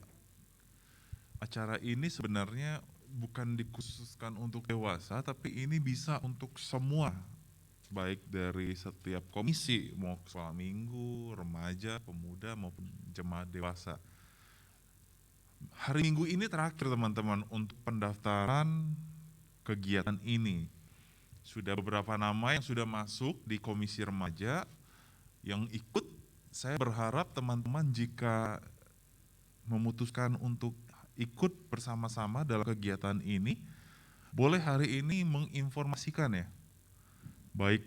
[SPEAKER 1] Acara ini sebenarnya bukan dikhususkan untuk dewasa, tapi ini bisa untuk semua, baik dari setiap komisi, mau sekolah minggu, remaja, pemuda, maupun jemaat dewasa. Hari Minggu ini terakhir teman-teman untuk pendaftaran kegiatan ini. Sudah beberapa nama yang sudah masuk di komisi remaja yang ikut. Saya berharap teman-teman jika memutuskan untuk ikut bersama-sama dalam kegiatan ini, boleh hari ini menginformasikan ya, baik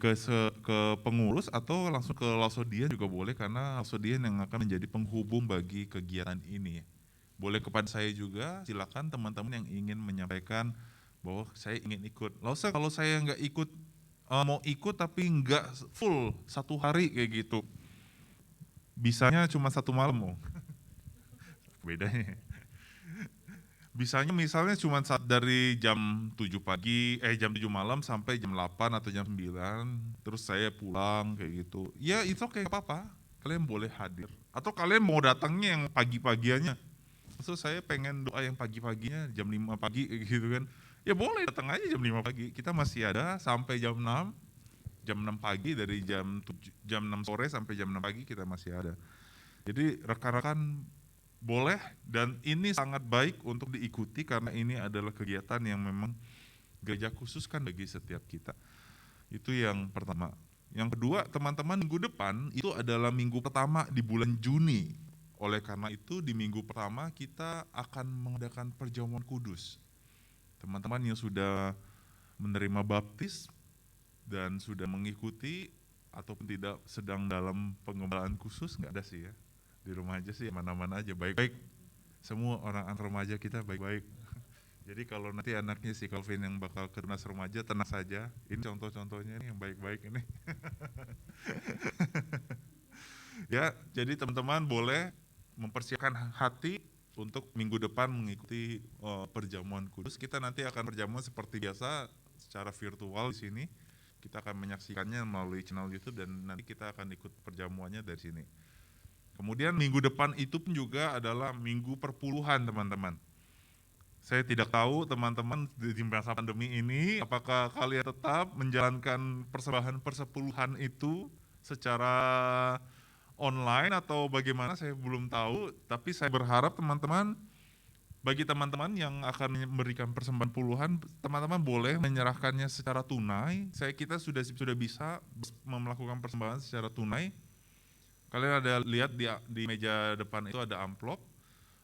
[SPEAKER 1] ke pengurus atau langsung ke Lausodian juga boleh, karena Lausodian yang akan menjadi penghubung bagi kegiatan ini. Boleh kepada saya juga, silakan teman-teman yang ingin menyampaikan bahwa saya ingin ikut. Lalu kalau saya nggak ikut, mau ikut tapi nggak full 1 hari kayak gitu, bisanya cuma 1 malam mau. Bedanya. Bisanya misalnya cuma dari jam 7 pagi, jam 7 malam sampai jam 8 atau jam 9, terus saya pulang kayak gitu. Ya itu kayak apa-apa, kalian boleh hadir. Atau kalian mau datangnya yang pagi-pagiannya. Maksud saya pengen doa yang pagi-paginya jam 5 pagi gitu kan. Ya boleh datang aja jam 5 pagi. Kita masih ada sampai jam 6. Jam 6 pagi, dari jam 6 sore sampai jam 6 pagi kita masih ada. Jadi rekan-rekan boleh, dan ini sangat baik untuk diikuti karena ini adalah kegiatan yang memang gereja khususkan bagi setiap kita. Itu yang pertama. Yang kedua, teman-teman, minggu depan itu adalah minggu pertama di bulan Juni. Oleh karena itu di minggu pertama kita akan mengadakan perjamuan kudus. Teman-teman yang sudah menerima baptis dan sudah mengikuti ataupun tidak sedang dalam pengembalaan khusus, nggak ada sih ya. Di rumah aja sih, mana-mana aja, baik-baik. Semua orang remaja kita baik-baik. Jadi kalau nanti anaknya si Calvin yang bakal ke Tunas Remaja, tenang saja. Ini contoh-contohnya nih yang baik-baik ini. Ya, jadi teman-teman boleh mempersiapkan hati untuk minggu depan mengikuti perjamuan kudus. Kita nanti akan perjamuan seperti biasa secara virtual di sini. Kita akan menyaksikannya melalui channel YouTube dan nanti kita akan ikut perjamuannya dari sini. Kemudian minggu depan itu pun juga adalah minggu perpuluhan teman-teman. Saya tidak tahu teman-teman di masa pandemi ini apakah kalian tetap menjalankan persembahan persepuluhan itu secara online atau bagaimana, saya belum tahu, tapi saya berharap teman-teman, bagi teman-teman yang akan memberikan persembahan puluhan, teman-teman boleh menyerahkannya secara tunai. Kita sudah bisa melakukan persembahan secara tunai. Kalian ada lihat di meja depan itu ada amplop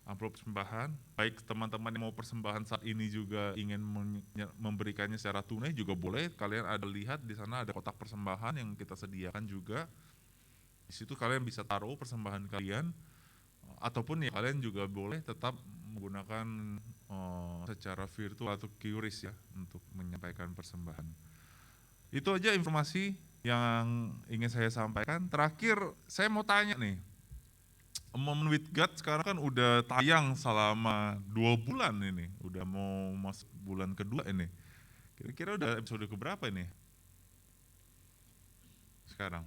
[SPEAKER 1] persembahan. Baik teman-teman yang mau persembahan saat ini juga ingin memberikannya secara tunai juga boleh. Kalian ada lihat di sana ada kotak persembahan yang kita sediakan juga. Di situ kalian bisa taruh persembahan kalian, ataupun ya kalian juga boleh tetap menggunakan secara virtual atau QRIS ya untuk menyampaikan persembahan. Itu aja informasi yang ingin saya sampaikan. Terakhir saya mau tanya nih, A Moment with God sekarang kan udah tayang selama 2 bulan ini, udah mau masuk bulan kedua ini. Kira-kira udah episode keberapa ini sekarang?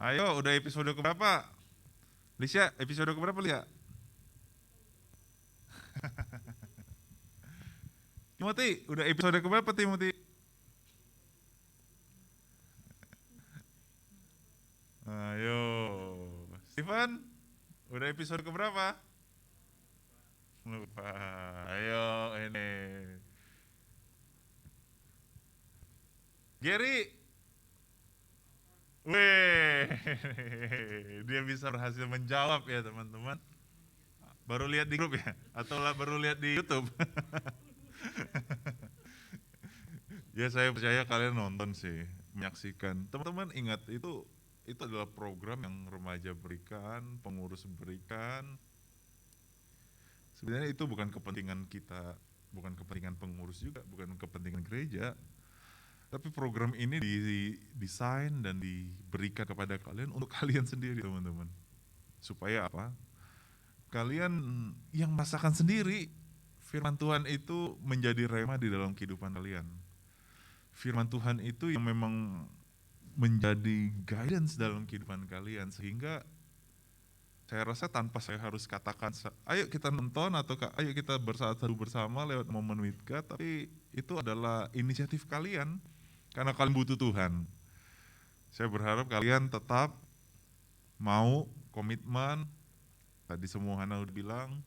[SPEAKER 1] Ayo, udah episode keberapa? Lisha, episode keberapa Lia? Timothy, udah episode keberapa Timothy? Ayo, Steven, udah episode keberapa? Lupa. Ayo ini. Gary, weh, dia bisa berhasil menjawab ya teman-teman. Baru lihat di grup ya, atau baru lihat di YouTube. Ya saya percaya kalian nonton sih, menyaksikan. Teman-teman ingat itu adalah program yang remaja berikan, pengurus berikan. Sebenarnya itu bukan kepentingan kita, bukan kepentingan pengurus juga, bukan kepentingan gereja. Tapi program ini didesain dan diberikan kepada kalian untuk kalian sendiri, teman-teman. Supaya apa? Kalian yang merasakan sendiri firman Tuhan itu menjadi rema di dalam kehidupan kalian. Firman Tuhan itu yang memang menjadi guidance dalam kehidupan kalian, sehingga saya rasa tanpa saya harus katakan, ayo kita nonton atau ayo kita bersatu bersama lewat momen with God, tapi itu adalah inisiatif kalian karena kalian butuh Tuhan. Saya berharap kalian tetap mau komitmen, tadi semua Hana udah bilang,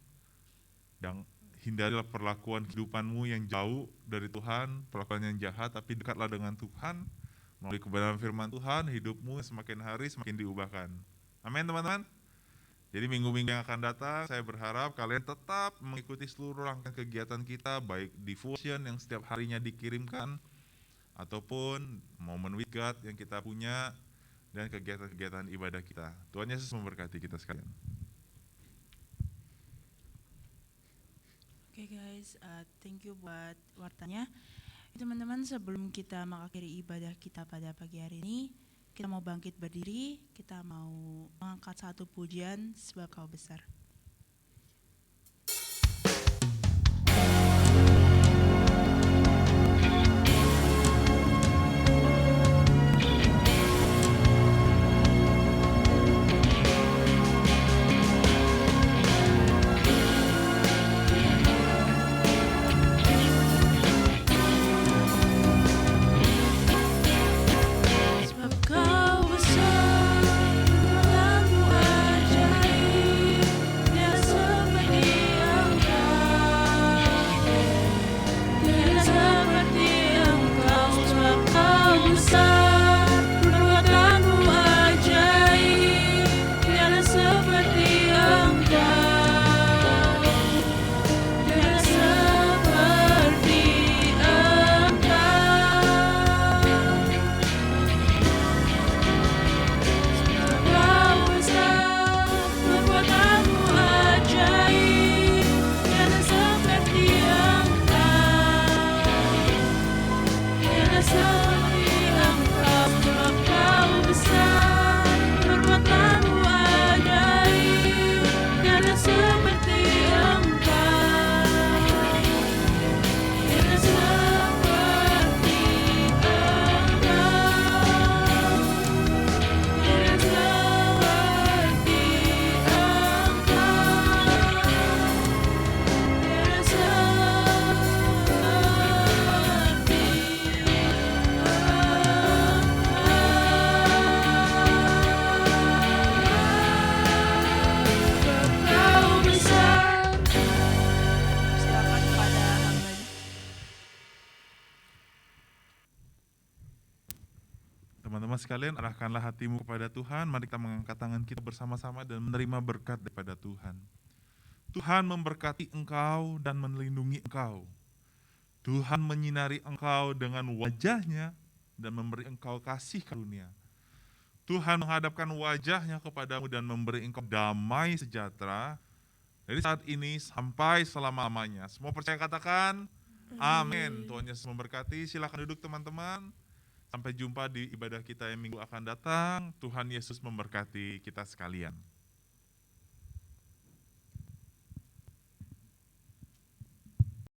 [SPEAKER 1] dan hindarilah perlakuan kehidupanmu yang jauh dari Tuhan, perlakuan yang jahat, tapi dekatlah dengan Tuhan. Melalui kebenaran firman Tuhan, hidupmu semakin hari semakin diubahkan. Amin teman-teman. Jadi minggu-minggu yang akan datang, saya berharap kalian tetap mengikuti seluruh rangkaian kegiatan kita, baik devotion yang setiap harinya dikirimkan, ataupun momen with God yang kita punya, dan kegiatan-kegiatan ibadah kita. Tuhan Yesus memberkati kita sekalian.
[SPEAKER 2] Oke guys, thank you buat wartanya. Teman-teman, sebelum kita mengakhiri ibadah kita pada pagi hari ini, kita mau bangkit berdiri, kita mau mengangkat satu pujian sebab Kau besar. Sebab Kau besar, kepadamu ajaib, tiada seperti Engkau, tiada seperti Engkau. Sebab Kau besar, perbuatanmu ajaib, tiada seperti Engkau, tiada seperti Kau besar, perbuatanmu ajaib, tiada seperti Engkau, tiada seperti Engkau. Sebab Kau besar, perbuatanmu ajaib, tiada seperti Engkau, tiada seperti Silakan kepada hambanya.
[SPEAKER 1] Teman-teman sekalian, arahkanlah hatimu kepada Tuhan. Mari kita mengangkat tangan kita bersama-sama dan menerima berkat daripada Tuhan. Tuhan memberkati engkau dan melindungi engkau. Tuhan menyinari engkau dengan wajah-Nya dan memberi engkau kasih karunia. Tuhan menghadapkan wajah-Nya kepadamu dan memberi engkau damai sejahtera dari saat ini sampai selama-lamanya. Semua percaya katakan, amin. Tuhan Yesus memberkati. Silakan duduk teman-teman. Sampai jumpa di ibadah kita yang minggu akan datang. Tuhan Yesus memberkati kita sekalian.